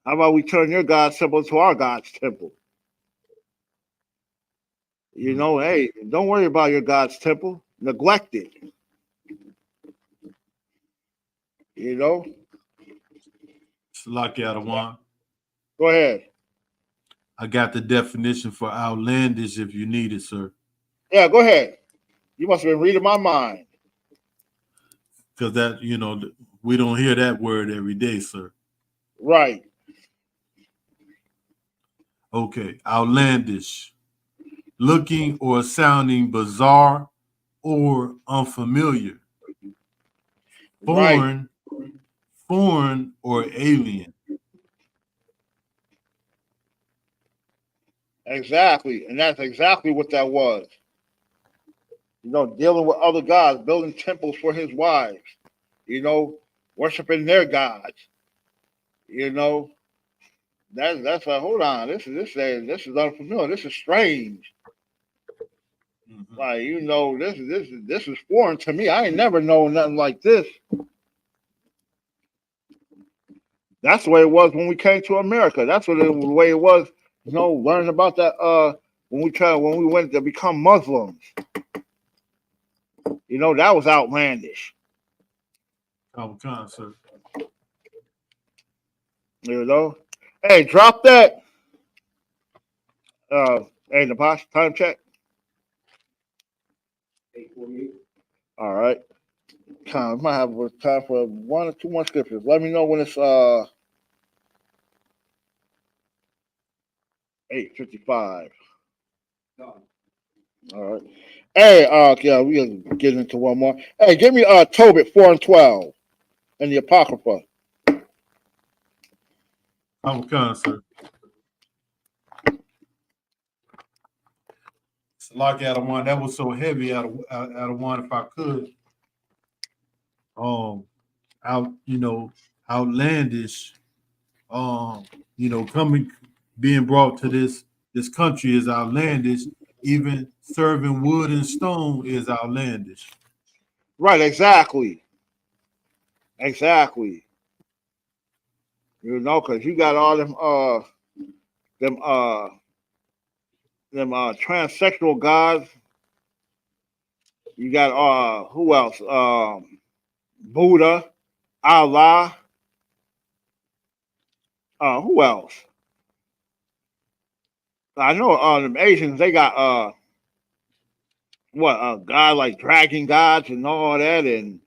Speaker 4: How about we turn your God's temple to our God's temple? Hey, don't worry about your God's temple. Neglect it.
Speaker 1: Salaki Adawan.
Speaker 4: Go ahead.
Speaker 1: I got the definition for outlandish if you need it, sir.
Speaker 4: Yeah, go ahead. You must have been reading my mind.
Speaker 1: Because we don't hear that word every day, sir.
Speaker 4: Right.
Speaker 1: Okay, outlandish. Looking or sounding bizarre or unfamiliar.
Speaker 4: Right.
Speaker 1: Foreign or alien.
Speaker 4: Exactly. And that's exactly what that was. Dealing with other gods, building temples for his wives, worshiping their gods. That's like, hold on, this is unfamiliar. This is strange.
Speaker 1: Mm-hmm.
Speaker 4: Like, this is foreign to me. I ain't never known nothing like this. That's the way it was when we came to America. That's the way it was, learning about that when we went to become Muslims. That was outlandish.
Speaker 1: Khan, sir.
Speaker 4: Hey, drop that. Hey, Napash, time check.
Speaker 2: 8:48.
Speaker 4: All right. We might have time for one or two more scriptures. Let me know when it's 8:55.
Speaker 2: No.
Speaker 4: All right. Hey, yeah, we gonna get into one more. Hey, give me Tobit 4 and 12 and the Apocrypha.
Speaker 1: Khan, sir. Salaki Adawan. That was so heavy out of one. If I could, outlandish. Being brought to this country is outlandish. Even serving wood and stone is outlandish.
Speaker 4: Right, exactly. Exactly. Because you got all them transsexual gods. You got who else? Buddha, Allah. Who else? I know them Asians, they got what a guy like Dragon Gods and all that, and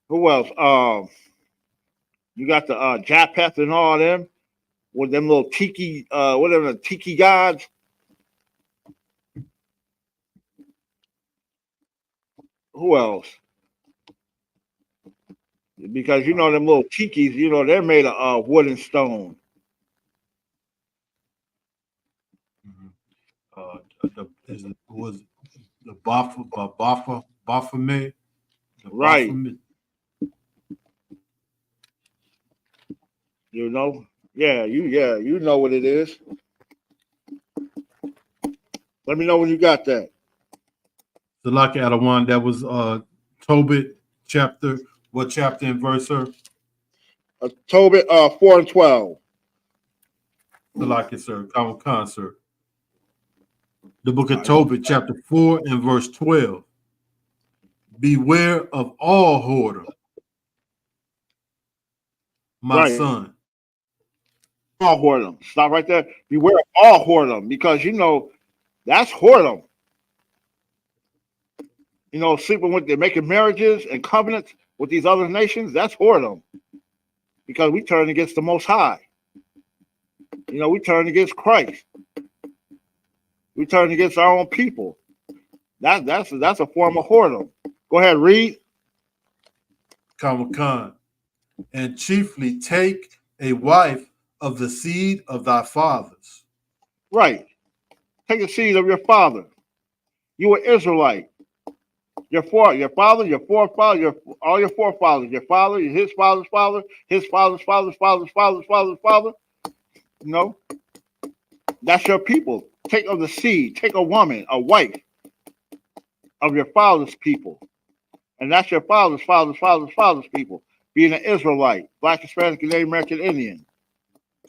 Speaker 4: who else? You got the Japheth and all them with them little tiki, whatever the tiki gods. Who else? Because you know them little tikis, you know they're made of wood and stone.
Speaker 1: Was the Baphomet?
Speaker 4: Right. You know, you know what it is. Let me know when you got that.
Speaker 1: The Lucky out of one that was Tobit chapter. What chapter and verse, sir?
Speaker 4: Tobit 4 and 12.
Speaker 1: The Lucky, sir. Common, sir. The book of Tobit, chapter 4 and verse 12. Beware of all whoredom, my son.
Speaker 4: All whoredom. Stop right there. Beware of all whoredom, because you know that's whoredom. You know, sleeping with them, making marriages and covenants with these other nations, that's whoredom. Because we turn against the Most High. You know, we turn against Christ. We turn against our own people. That's a form of whoredom. Go ahead, read.
Speaker 1: Common, and chiefly take a wife of the seed of thy fathers.
Speaker 4: Right. Take the seed of your father. You were Israelite. Your father, your forefather, all your forefathers, your father, his father's father, his father's father's father's father's father's father. You know, that's your people. Take of the seed. Take a woman, a wife of your father's people, and that's your father's father's father's father's people. Being an Israelite, Black, Hispanic, and Native American Indian.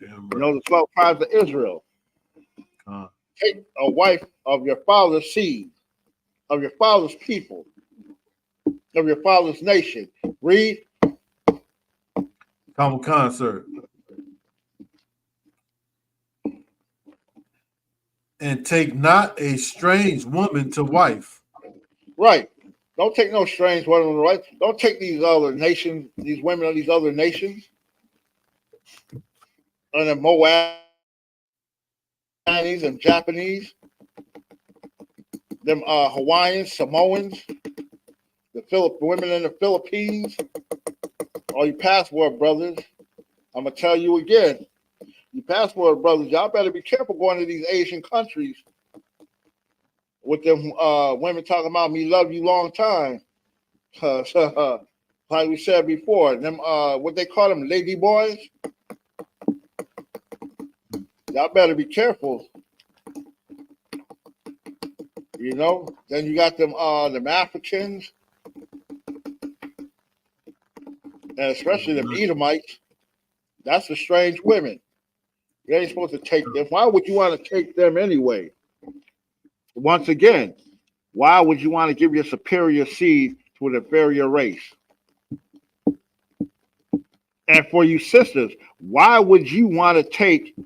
Speaker 1: Damn right.
Speaker 4: You know, the 12 tribes of Israel. Take a wife of your father's seed, of your father's people, of your father's nation. Read.
Speaker 1: Common, sir. And take not a strange woman to wife.
Speaker 4: Right. Don't take no strange woman to wife. Don't take these other nations, these women of these other nations. And the Moab and Japanese, them Hawaiians, Samoans, the women in the Philippines, all you passport brothers. I'm gonna tell you again, you passport brothers, y'all better be careful going to these Asian countries with them women talking about me love you long time. Like we said before, them what they call them, lady boys. Y'all better be careful. You know, then you got them Africans, and especially them Edomites. That's the strange women. You ain't supposed to take them. Why would you want to take them anyway? Once again, why would you want to give your superior seed to an inferior race? And for you sisters, why would you want to take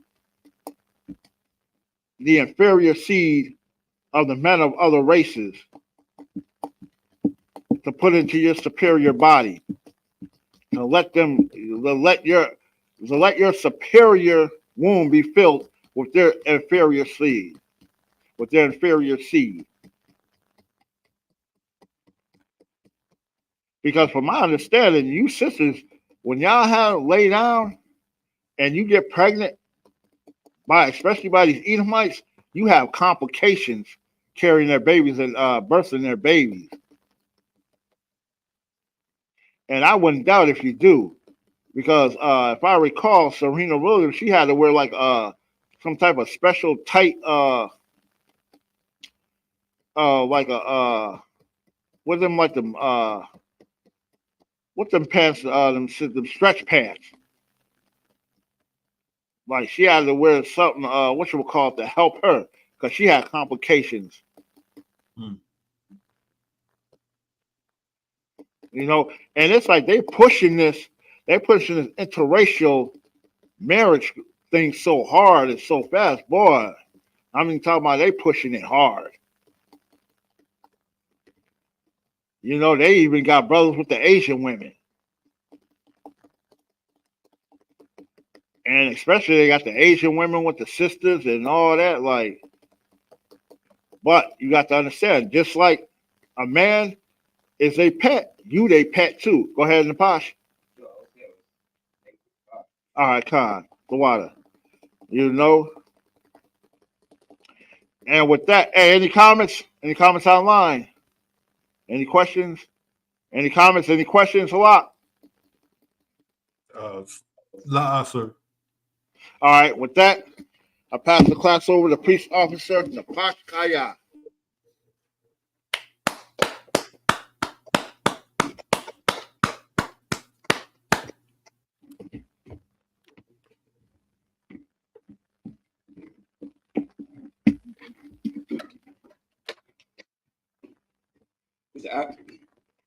Speaker 4: the inferior seed of the men of other races to put into your superior body, to let your superior womb be filled with their inferior seed, Because from my understanding, you sisters, when y'all have lay down and you get pregnant especially by these Edomites, you have complications carrying their babies and birthing their babies. And I wouldn't doubt if you do, because if I recall, Serena Williams, she had to wear like some type of special tight like a what them pants, them stretch pants. Like she had to wear something, what you would call it, to help her, because she had complications. You know, and it's like they're pushing this interracial marriage thing so hard and so fast, boy. I mean, talking about they pushing it hard. You know, they even got brothers with the Asian women. And especially they got the Asian women with the sisters and all that. Like, but you got to understand, just like a man is a pet, you they pet too. Go ahead, Napash. All right, Khan, the water. You know. And with that, hey, any comments? Any comments online? Any questions? Any comments? Any questions? A lot.
Speaker 1: La, sir.
Speaker 4: All right, with that, I pass the class over to Police Officer Napash Kaya.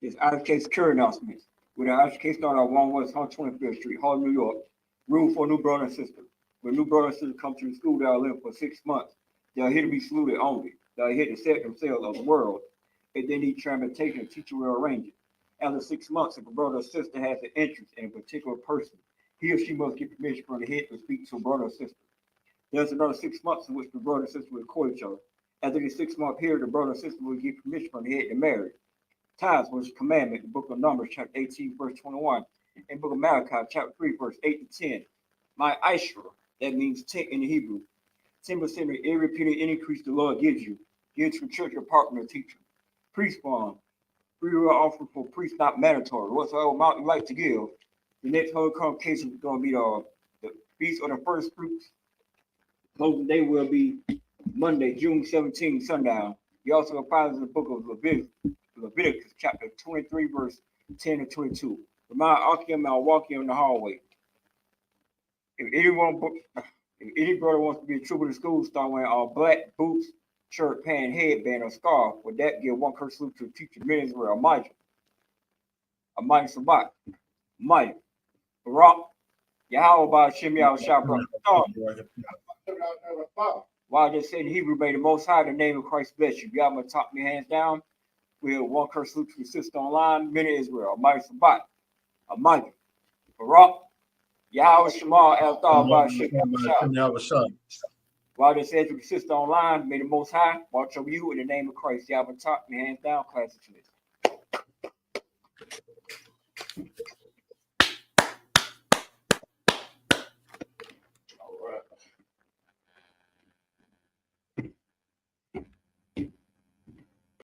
Speaker 2: It's I.S.U.P.K security announcements. With the I.S.U.P.K started at 1 West 125th Street, Harlem, New York. Rule for new brother and sister. When new brother and sister come to the school, they'll live for 6 months. They're here to be saluted only. They're here to set themselves of the world. If they need transportation, a teacher will arrange it. After 6 months, if a brother or sister has an interest in a particular person, he or she must get permission from the head to speak to a brother or sister. There's another 6 months in which the brother and sister will court each other. After the 6 month period, the brother and sister will get permission from the head to marry. Tithes was a commandment, the book of Numbers, chapter 18, verse 21, and book of Malachi, chapter 3, verse 8 to 10. My I.S.U.P.K, that means 10 in the Hebrew. 10% of every repeated increase the Lord gives you. Give to church or partner or teacher. Priest fund. Free will offering for priests not mandatory. Whatsoever amount you like to give. The next whole convocation is going to be the Feast of the First Fruits. Closing day will be Monday, June 17, sundown. You also will find in the book of Leviticus, chapter 23, verse 10 to 22. Remind Akim, I'll walk you in the hallway. If any brother wants to be a trooper to school, start wearing all black boots, shirt, pant, headband, or scarf. With that, give one curse salute to the teacher, men Israel, Elijah, Sabak, Mike, Barak, Yahweh, Shem Yahweh, While I just said in Hebrew, may the Most High, the name of Christ bless you. Y'all gonna top me hands down. We have one curse salute to the sister online, men Israel, Mike, Sabak, Mike, Barak, Yahweh Shema Al-Thal While they said to the sister online, may the Most High watch over you in the name of Christ. Yahweh top me hands down, class of